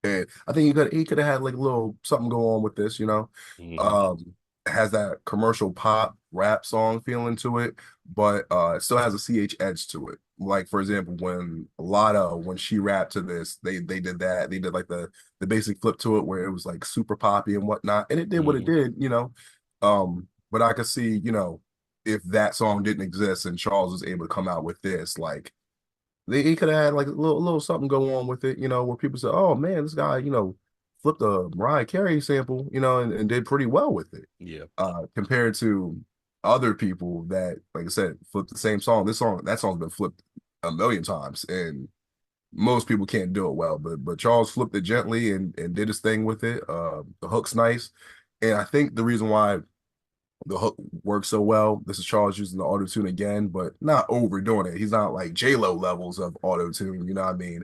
And I think he could have had like a little something go on with this, you know. Hmm. Um, it has that commercial pop rap song feeling to it, but it still has a CH edge to it. Like for example, when Lotto, when she rapped to this, they did that. They did like the basic flip to it where it was like super poppy and whatnot, and it did what it Hmm. did, you know. But I could see, you know, if that song didn't exist and Charles was able to come out with this, like he could have had like a little something go on with it, you know, where people say, "Oh man, this guy, you know, flipped a Mariah Carey sample, you know, and did pretty well with it." Yeah. Compared to other people that, like I said, flipped the same song. That song's been flipped a million times, and most people can't do it well. But Charles flipped it gently and did his thing with it. The hook's nice, and I think the reason why the hook works so well. This is Charles using the auto tune again, but not overdoing it. He's not like J-Lo levels of auto tune. You know what I mean?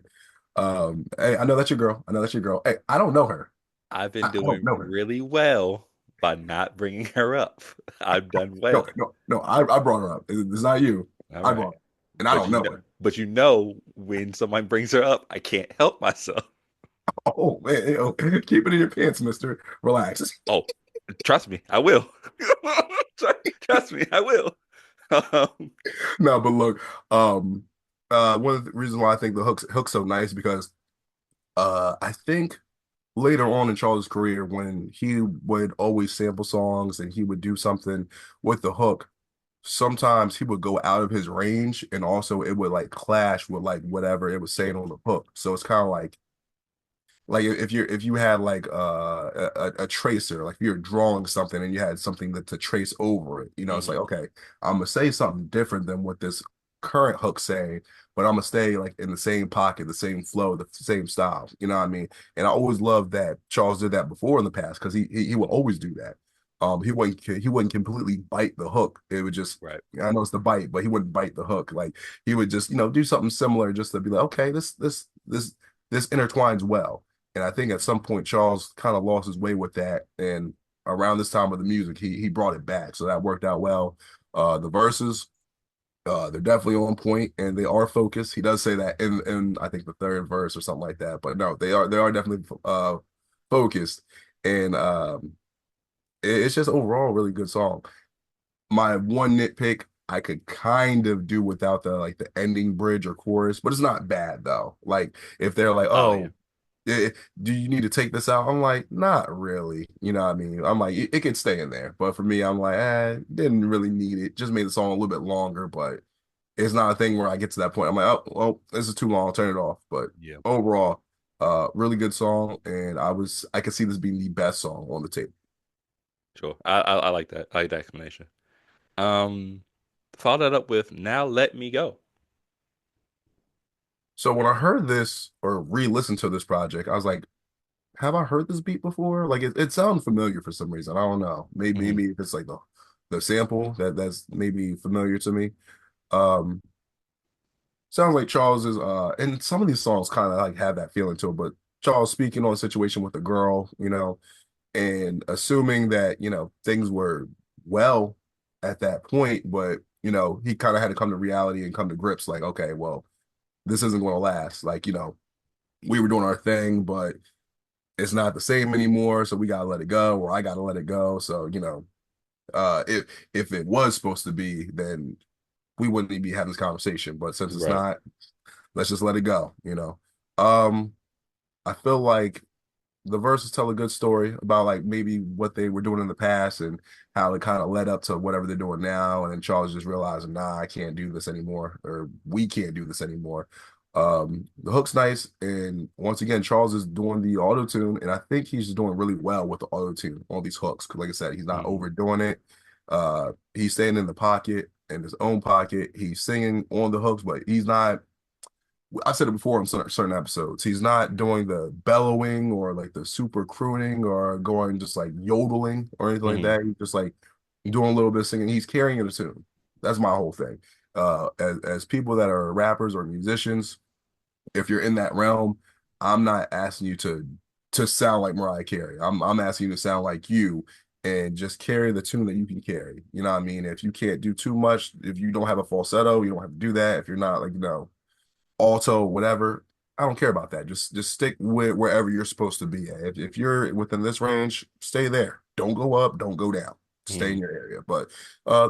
Hey, I know that's your girl. I know that's your girl. Hey, I don't know her. I've been I don't doing know her. really well by not bringing her up. I've done No, well. no, no. I brought her up. It's not you. All I right. brought her, and I don't know her. But you know, when someone brings her up, I can't help myself. Oh man, yo, keep it in your pants, Mister. Relax. Oh, trust me, I will. Trust me, I will. Um, No, but look, one of the reasons why I think the hook's so nice because I think later on in Charles' career when he would always sample songs and he would do something with the hook, sometimes he would go out of his range and also it would like clash with like whatever it was saying sure. on the hook. So it's kind of like if you had like a tracer, like if you're drawing something and you had something to trace over it, you know, it's like, Hmm. okay, I'm gonna say something different than what this current hook's saying, but I'm gonna stay like in the same pocket, the same flow, the same style. You know what I mean? And I always loved that Charles did that before in the past because he would always do that. He wouldn't completely bite the hook. It would just Right. I know it's the bite, but he wouldn't bite the hook. Like he would just, you know, do something similar just to be like, okay, this intertwines well. And I think at some point Charles kind of lost his way with that. And around this time of the music, he brought it back. So that worked out well. The verses, they're definitely on point and they are focused. He does say that in I think the third verse or something like that. But no, they are definitely focused. And it's just overall a really good song. My one nitpick, I could kind of do without the like the ending bridge or chorus, but it's not bad though. Like if they're like, Oh yeah. oh, eh, do you need to take this out? I'm like, not really. You know what I mean? I'm like, it could stay in there. But for me, I'm like, didn't really need it. Just made the song a little bit longer, but it's not a thing where I get to that point. I'm like, oh, well, this is too long. I'll turn it off. But Yeah. overall, really good song. And I could see this being the best song on the tape. Sure. I like that. I like that explanation. Um, Follow that up with "Now Let Me Go." So when I heard this or re-listened to this project, I was like, have I heard this beat before? Like it sounds familiar for some reason. I don't know. Hmm. Maybe if it's like the sample that's maybe familiar to me. Um, sounds like Charles is and some of these songs kind of like have that feeling to it, but Charles speaking on a situation with a girl, you know, and assuming that, you know, things were well at that point, but you know, he kind of had to come to reality and come to grips like, okay, well, this isn't going to last. Like, you know, we were doing our thing, but it's not the same anymore, so we gotta let it go, or I gotta let it go. So, you know, if it was supposed to be, then we wouldn't even be having this conversation. But since it's Right. not, let's just let it go, you know. Um, I feel like the verses tell a good story about like maybe what they were doing in the past and how it kind of led up to whatever they're doing now. And then Charles just realizing, nah, I can't do this anymore, or we can't do this anymore. The hook's nice, and once again, Charles is doing the auto tune, and I think he's doing really well with the auto tune on these hooks. Because, like I said, he's not Hmm. overdoing it. He's staying in the pocket, in his own pocket. He's singing on the hooks, but he's not I said it before in certain episodes. He's not doing the bellowing or like the super crooning or going just like yodeling or anything like Hmm. that. He's just like doing a little bit of singing. He's carrying a tune. That's my whole thing. As people that are rappers or musicians, if you're in that realm, I'm not asking you to sound like Mariah Carey. I'm asking you to sound like you and just carry the tune that you can carry. You know what I mean? If you can't do too much, if you don't have a falsetto, you don't have to do that. If you're not like, you know, alto, whatever. I don't care about that. Just stick with wherever you're supposed to be at. If you're within this range, stay there. Don't go up, don't go down. Stay in Mhm. your area. But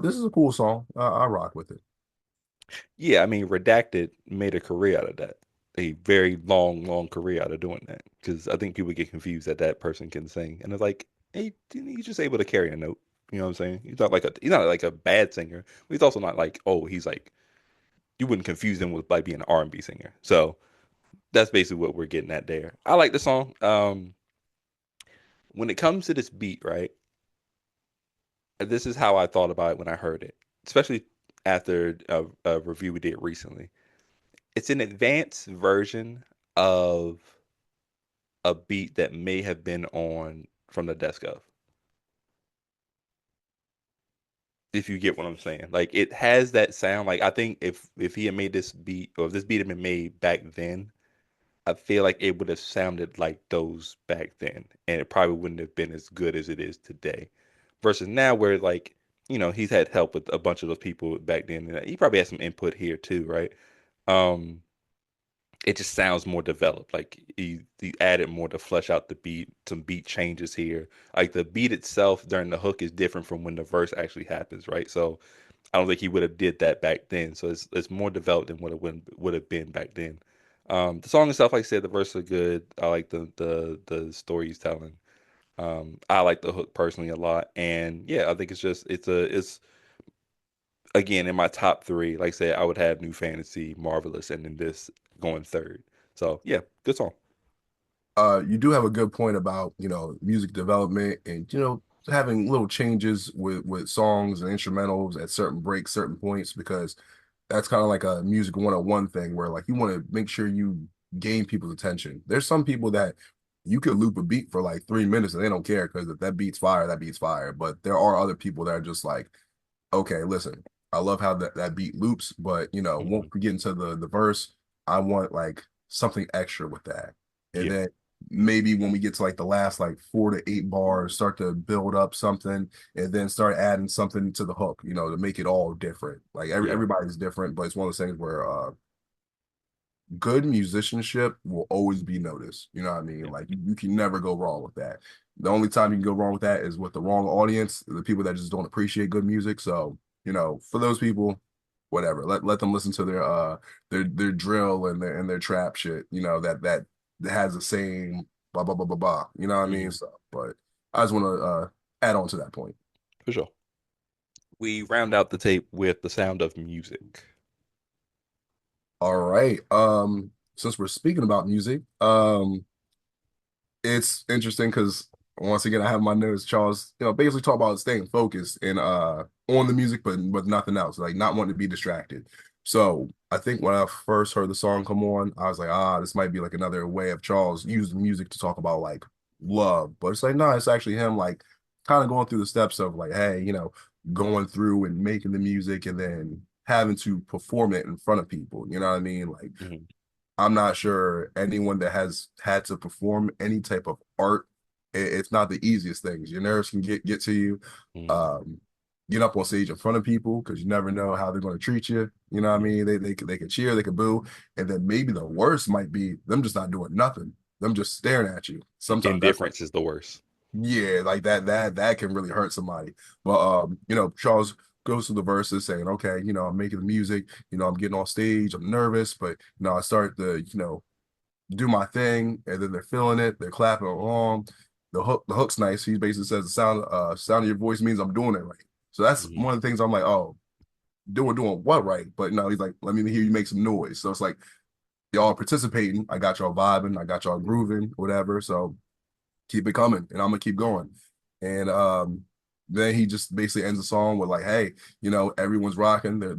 this is a cool song. I rock with it. Yeah, I mean, Redacted made a career out of that. A very long, long career out of doing that. Because I think people get confused that that person can sing, and it's like, hey, he's just able to carry a note. You know what I'm saying? He's not like a bad singer, but he's also not like, oh, he's like, you wouldn't confuse him with like being an R&B singer. So that's basically what we're getting at there. I like the song. When it comes to this beat, right? This is how I thought about it when I heard it, especially after a review we did recently. It's an advanced version of a beat that may have been on from the desk of. If you get what I'm saying, like it has that sound. Like I think if he had made this beat, or if this beat had been made back then, I feel like it would have sounded like those back then, and it probably wouldn't have been as good as it is today. Versus now, where like he's had help with a bunch of those people back then, and he probably had some input here too, right? Um, it just sounds more developed. Like he added more to flesh out the beat, some beat changes here. Like the beat itself during the hook is different from when the verse actually happens, right? So I don't think he would have did that back then. So it's more developed than what it would have been back then. The song itself, like I said, the verses are good. I like the story he's telling. I like the hook personally a lot, and yeah, I think it's again in my top three. Like I said, I would have New Fantasy, Marvelous, and then this going third. So yeah, good song. You do have a good point about, music development and, having little changes with songs and instrumentals at certain breaks, certain points, because that's kind of like a music 101 thing where like you want to make sure you gain people's attention. There's some people that you could loop a beat for like 3 minutes and they don't care because if that beat's fire, that beat's fire. But there are other people that are just like, okay, listen, I love how that beat loops, but once Hmm. we get into the verse, I want like something extra with that. And Yeah, then maybe when we get to like the last like 4 to 8 bars, start to build up something and then start adding something to the hook, to make it all different. Like yeah, everybody's different, but it's one of those things where good musicianship will always be noticed. You know what I mean? yeah, Like you can never go wrong with that. The only time you can go wrong with that is with the wrong audience, the people that just don't appreciate good music. So, for those people, whatever. Let them listen to their drill and their trap shit, that has the same blah blah blah blah blah. You know what I mean? hmm, So, but I just want to add on to that point. for sure. We round out the tape with The Sound of Music. All right. Since we're speaking about music, it's interesting because once again I have my notes. Charles, basically talk about staying focused and on the music, but nothing else, like not wanting to be distracted. So I think when I first heard the song come on, I was like, this might be like another way of Charles using music to talk about like love. But it's like, no, it's actually him like kind of going through the steps of like, hey, going through and making the music and then having to perform it in front of people. You know what I mean? Like Hmm. I'm not sure anyone that has had to perform any type of art, it's not the easiest things. Your nerves can get to you. Hmm. Um, get up on stage in front of people because you never know how they're going to treat you. You know what I Yeah. mean? They could cheer, they could boo, and then maybe the worst might be them just not doing nothing, them just staring at you. Sometimes that's like Indifference is the worst. yeah, like that can really hurt somebody. But Charles goes through the verses saying, okay, I'm making the music, I'm getting on stage, I'm nervous, but I start to, do my thing, and then they're feeling it, they're clapping along. The hook's nice. He basically says the sound of your voice means I'm doing it right. So that's Hmm. one of the things I'm like, oh, doing what right? But no, he's like, let me hear you make some noise. So it's like y'all are participating. I got y'all vibing, I got y'all grooving, whatever. So keep it coming and I'm gonna keep going. And then he just basically ends the song with like, hey, everyone's rocking, they're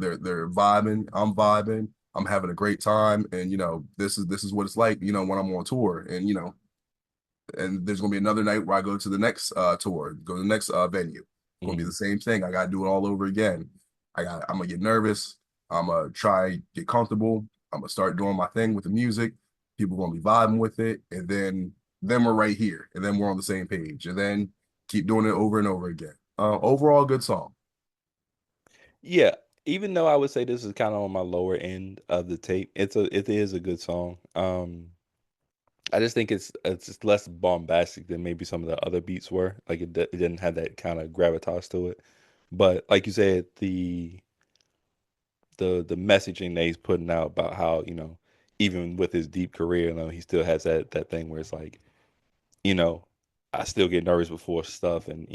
vibing, I'm vibing, I'm having a great time, and this is what it's like, when I'm on tour, and and there's gonna be another night where I go to the next tour, go to the next venue. It's gonna be the Hmm. same thing. I gotta do it all over again. I'm gonna get nervous. I'm gonna try get comfortable. I'm gonna start doing my thing with the music. People are gonna be vibing with it, and then we're right here, and then we're on the same page, and then keep doing it over and over again. Overall, good song. Yeah. Even though I would say this is kind of on my lower end of the tape, it is a good song. I just think it's just less bombastic than maybe some of the other beats were. Like it didn't have that kind of gravitas to it. But like you said, the messaging that he's putting out about how, even with his deep career, he still has that thing where it's like, you know, I still get nervous before stuff, and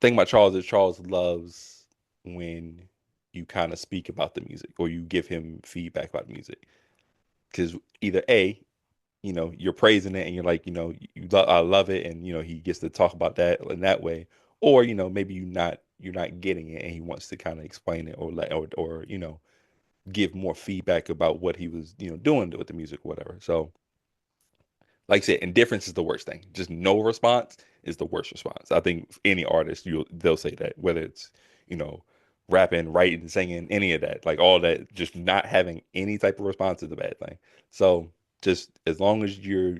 thing about Charles is Charles loves when you kind of speak about the music or you give him feedback about the music, because either A, you're praising it and you're like, I love it, and he gets to talk about that in that way, or maybe you're not getting it and he wants to kind of explain it, or like, or give more feedback about what he was doing with the music or whatever. So like I said, indifference is the worst thing. Just no response is the worst response. I think any artist, they'll say that, whether it's you know rapping, writing, singing, any of that, like all that, just not having any type of response is a bad thing. So just as long as you're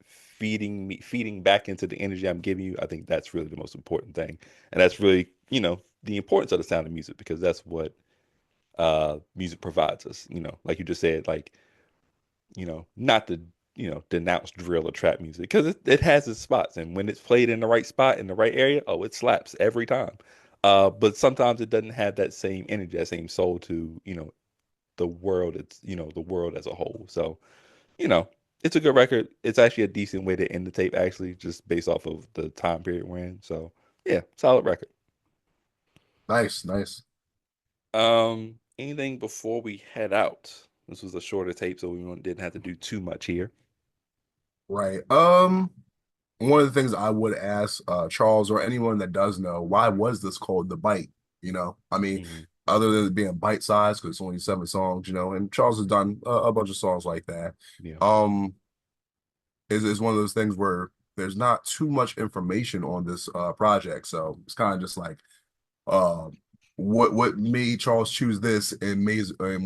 feeding back into the energy I'm giving you, I think that's really the most important thing, and that's really the importance of the sound of music, because that's what music provides us. Like you just said, like not to denounce drill or trap music, because it has its spots, and when it's played in the right spot in the right area, oh, it slaps every time. But sometimes it doesn't have that same energy, that same soul to the world. It's the world as a whole. So you know it's a good record. It's actually a decent way to end the tape, actually, just based off of the time period we're in. So yeah, solid record. Nice, nice. Anything before we head out? This was a shorter tape, so we didn't have to do too much here. Right. One of the things I would ask Charles or anyone that does know, why was this called the Bite? I mean, Hmm. other than it being bite sized because it's only 7 songs, and Charles has done a bunch of songs like that. Yeah. Um, is one of those things where there's not too much information on this project, so it's kind of just like um what made Charles choose this, and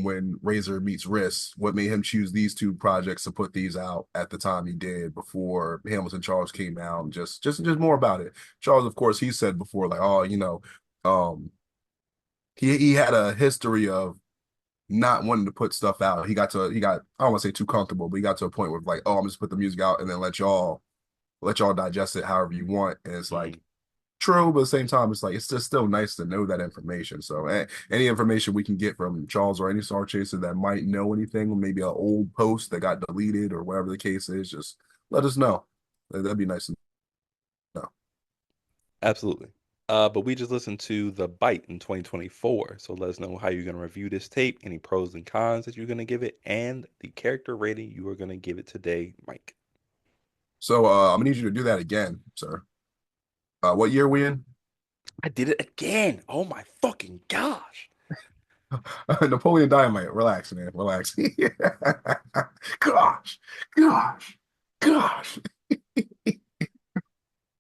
when Razor meets Risk, what made him choose these two projects to put these out at the time he did before Hamilton Charles came out, and just more about it. Charles, of course, he said before, like, oh, um he had a history of not wanting to put stuff out. He got I don't want to say too comfortable, but he got to a point where like, oh, I'm just put the music out and then let y'all digest it however you want. And it's like Hmm. true, but at the same time, it's like it's just still nice to know that information. So any information we can get from Charles or any StarChaser that might know anything, maybe an old post that got deleted or whatever the case is, just let us know. That'd be nice to know. Absolutely. But we just listened to The Byte in 2024. So let us know how you're going to review this tape, any pros and cons that you're going to give it, and the character rating you are going to give it today, Mike. So I'm gonna need you to do that again, sir. What year are we in? I did it again. Oh my fucking gosh. Napoleon Dynamite. Relax, man. Relax. Gosh, gosh, gosh.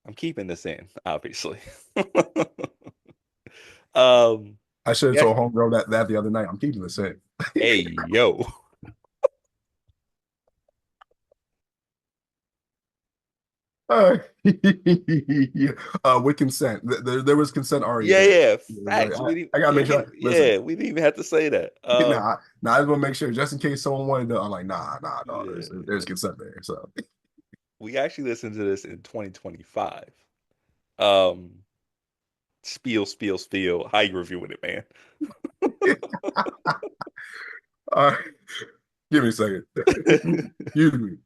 I'm keeping this in, obviously. um, I should have yeah. told homegirl that the other night. I'm keeping this in. Hey, yo. Yeah. With consent. There was consent already Yeah, there. yeah, Like, facts. I gotta make sure. Listen, We didn't even have to say that. nah, I just want to make sure just in case someone wanted to. I'm like, nah, no. Yeah, There's consent there. So we actually listened to this in 2025. Um, spiel. How you reviewing it, man? uh, give me a second. Excuse me.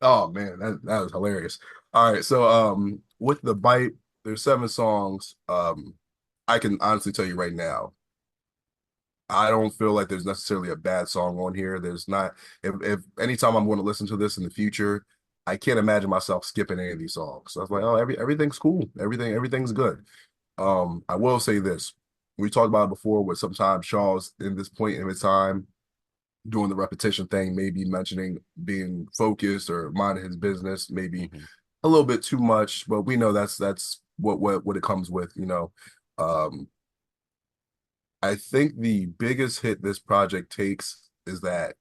Oh man, that was hilarious. All right, so with the bite, there's 7 songs. I can honestly tell you right now, I don't feel like there's necessarily a bad song on here. There's not. If anytime I'm going to listen to this in the future, I can't imagine myself skipping any of these songs. So I was like, oh, everything's cool. Everything's good. I will say this. We talked about it before, where sometimes Shaw's in this point in his time doing the repetition thing, maybe mentioning being focused or minding his business, maybe Mhm. a little bit too much, but we know that's what it comes with. Um, I think the biggest hit this project takes is that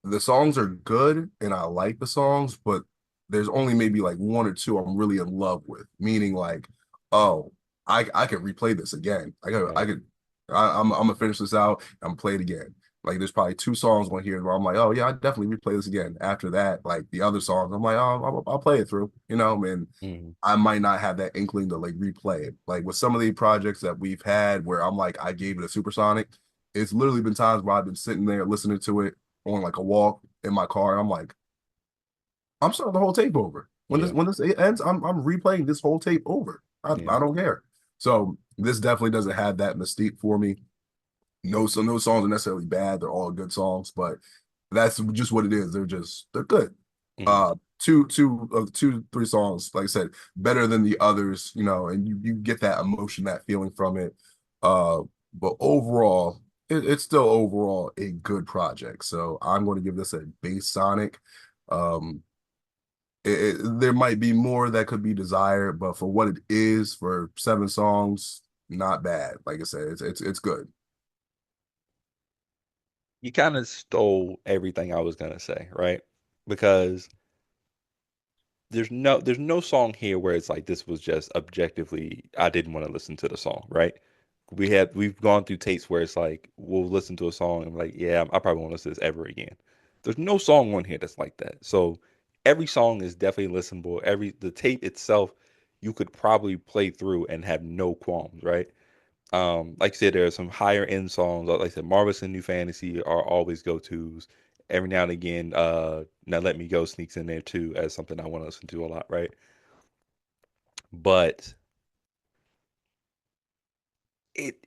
the songs are good and I like the songs, but there's only maybe like one or two I'm really in love with, meaning like, oh, I could replay this again. Right. I'm gonna finish this out. I'm gonna play it again. Like there's probably two songs on here where I'm like, oh yeah, I definitely replay this again. After that, like the other songs, I'm like, oh, I'll play it through, and Mhm. I might not have that inkling to like replay it. Like with some of the projects that we've had where I'm like, I gave it a supersonic. It's literally been times where I've been sitting there listening to it on like a walk in my car. And I'm like, I'm starting the whole tape over. Yeah. When this ends, I'm replaying this whole tape over. Yeah. I don't care. So this definitely doesn't have that mystique for me. No songs are necessarily bad. They're all good songs, but that's just what it is. They're good. Mhm. Three songs, like I said, better than the others, and you get that emotion, that feeling from it. Uh, but overall, it's still overall a good project. So I'm going to give this a base Sonic. Um, there might be more that could be desired, but for what it is, for seven songs, not bad. Like I said, it's good. You kind of stole everything I was gonna say, right? Because there's no song here where it's like this was just objectively I didn't want to listen to the song, right? We've gone through tapes where it's like we'll listen to a song and I'm like, yeah, I probably won't listen to this ever again. There's no song on here that's like that. So every song is definitely listenable. The tape itself you could probably play through and have no qualms, right? Like you said, there are some higher end songs. Like I said, Marvelous and New Fantasy are always go tos. Every now and again, Now Let Me Go sneaks in there too as something I want to listen to a lot, right? But it,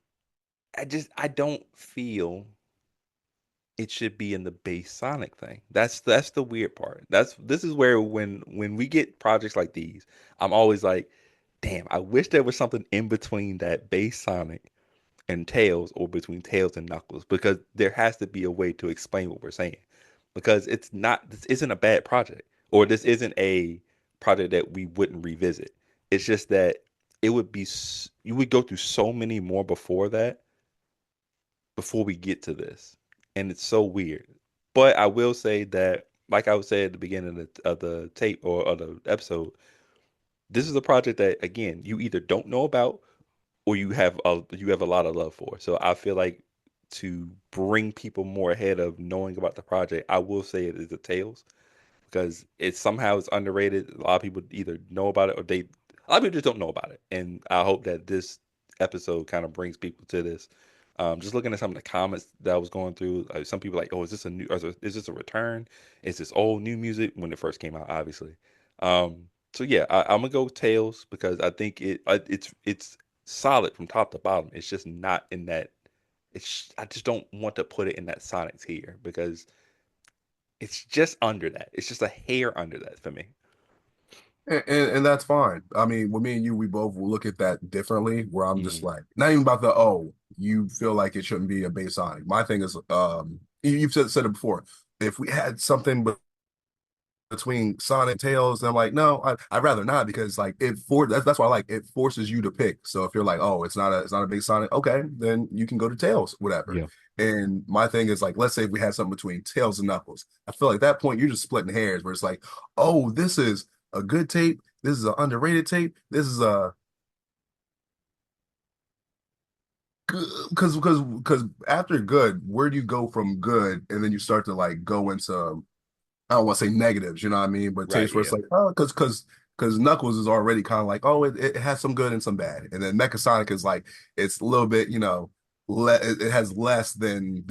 I don't feel it should be in the bass Sonic thing. That's the weird part. This is where when we get projects like these, I'm always like, damn, I wish there was something in between that bass Sonic and Tails or between Tails and Knuckles because there has to be a way to explain what we're saying. Because this isn't a bad project or this isn't a project that we wouldn't revisit. It's just that you would go through so many more before we get to this. And it's so weird. But I will say that like I would say at the beginning of the tape or of the episode, this is a project that again, you either don't know about or you have a lot of love for. So I feel like to bring people more ahead of knowing about the project, I will say it is the Tales because it's underrated. A lot of people either know about it or a lot of people just don't know about it. And I hope that this episode kind of brings people to this. Just looking at some of the comments that I was going through, some people like, "Oh, is this a new? Is this a return? Is this old new music?" When it first came out, obviously. So yeah, I'm gonna go with Tails because I think it's solid from top to bottom. It's just not in that. I just don't want to put it in that Sonic tier because it's just under that. It's just a hair under that for me. And that's fine. I mean, with me and you, we both will look at that differently. Where I'm just Mhm. like, not even about you feel like it shouldn't be a bass Sonic. My thing is, you've said it before. If we had something between Sonic and Tails. And I'm like, no, I'd rather not because like that's why I like it forces you to pick. So if you're like, oh, it's not a big Sonic, okay, then you can go to Tails, whatever. Yeah. And my thing is like, let's say if we had something between Tails and Knuckles, I feel like at that point you're just splitting hairs where it's like, oh, this is a good tape, this is an underrated tape, this is a because after good, where do you go from good and then you start to like go into I don't want to say negatives, you know what I mean? But Right. taste where it's Yeah. like, oh, because Knuckles is already kind of like, oh, it has some good and some bad, and then Mecha Sonic is like, it's a little bit, it has less than,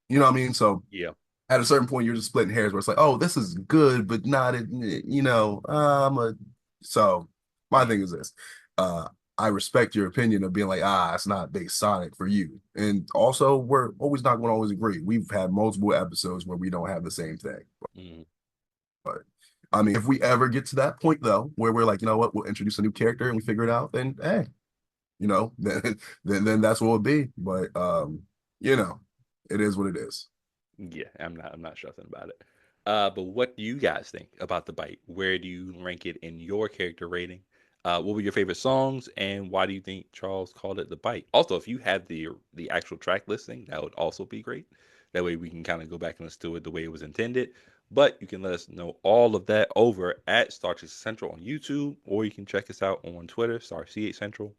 you know what I mean? So Yeah. at a certain point, you're just splitting hairs where it's like, oh, this is good, but not, so my thing is this, uh, I respect your opinion of being like, it's not base Sonic for you, and also we're always not going to always agree. We've had multiple episodes where we don't have the same thing. Mhm. But I mean, if we ever get to that point though, where we're like, you know what, we'll introduce a new character and we figure it out, then hey, then that's what it'll be. But you know, it is what it is. Yeah, I'm not stressing about it. But what do you guys think about the bite? Where do you rank it in your character rating? What were your favorite songs, and why do you think Charles called it the bite? Also, if you have the actual track listing, that would also be great. That way we can kind of go back and listen to it the way it was intended. But you can let us know all of that over at StarCHaser Central on YouTube, or you can check us out on Twitter, StarCH Central.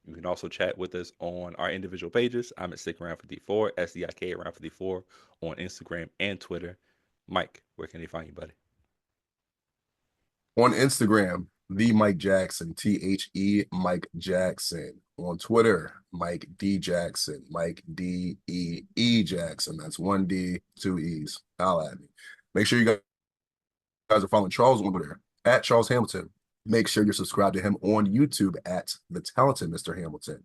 You can also chat with us on our individual pages. I'm at Stick Around 54, SDIK Around 54 on Instagram and Twitter. Mike, where can they find you, buddy? On Instagram, the Mike Jackson, Mike Jackson. On Twitter, Mike D Jackson, Mike D Jackson. That's 1 D, 2 E's. Holla at me. Make sure you guys are following Charles on Twitter at Charles Hamilton. Make sure you're subscribed to him on YouTube at the talented Mr. Hamilton.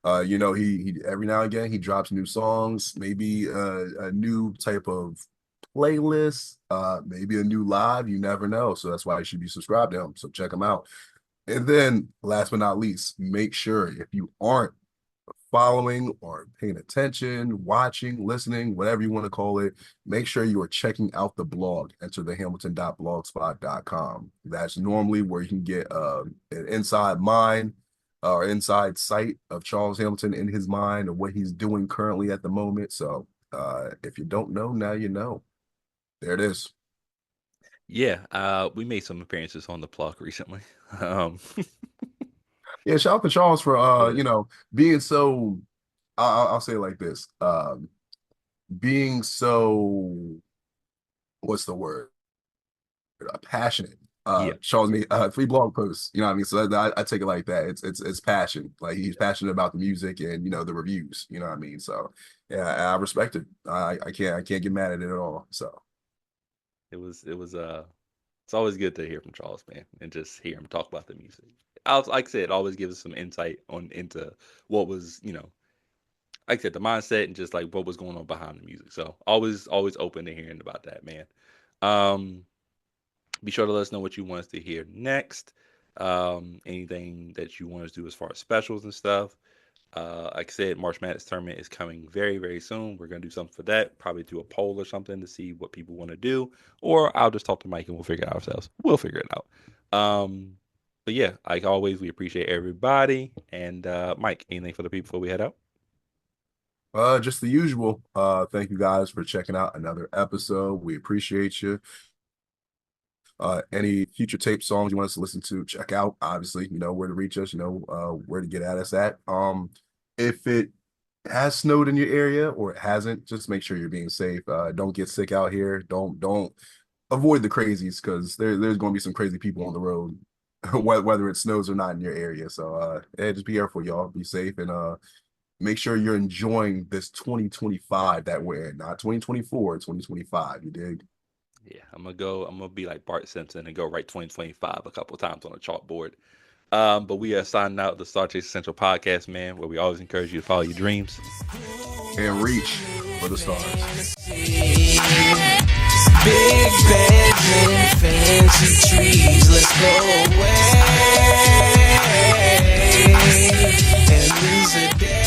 He every now and again he drops new songs, maybe a new type of playlist, maybe a new live. You never know, so that's why you should be subscribed to him. So check him out. And then, last but not least, make sure if you aren't following or paying attention, watching, listening, whatever you want to call it, make sure you are checking out the blog. Enter thehamilton.blogspot.com. That's normally where you can get an inside mind or inside sight of Charles Hamilton in his mind of what he's doing currently at the moment. So if you don't know, now you know. There it is. Yeah, we made some appearances on the plug recently. Yeah, shout out to Charles for Yeah. being so I'll say it like this. Being so, what's the word? Passionate. Yeah, Charles made 3 blog posts, you know what I mean? So I take it like that. It's passion. Like he's passionate about the music and the reviews, you know what I mean? So yeah, I respect it. I can't get mad at it at all. So it was it's always good to hear from Charles, man, and just hear him talk about the music. Like I said, it always gives us some insight into what was, like I said, the mindset and just like what was going on behind the music. So always open to hearing about that, man. Um, be sure to let us know what you want us to hear next. Anything that you want us to do as far as specials and stuff. Like I said, March Madness tournament is coming very, very soon. We're gonna do something for that. Probably do a poll or something to see what people want to do, or I'll just talk to Mike and we'll figure it out ourselves. We'll figure it out. But yeah, like always, we appreciate everybody. And Mike, anything for the people before we head out? just the usual. Thank you guys for checking out another episode. We appreciate you. Any future tape songs you want us to listen to, check out. Obviously, you know where to reach us, where to get at us at. If it has snowed in your area or it hasn't, just make sure you're being safe. Don't get sick out here. Don't avoid the crazies because there's going to be some crazy people on the road, whether it snows or not in your area. So yeah, just be careful, y'all. Be safe and make sure you're enjoying this 2025 that we're in, not 2024, 2025. You dig? Yeah, I'm gonna be like Bart Simpson and go write 2025 a couple times on a chalkboard. But we are signing out the StarCHaser Central podcast, man, where we always encourage you to follow your dreams. And reach for the stars. Big beds and fancy trees, let's go away and lose a day.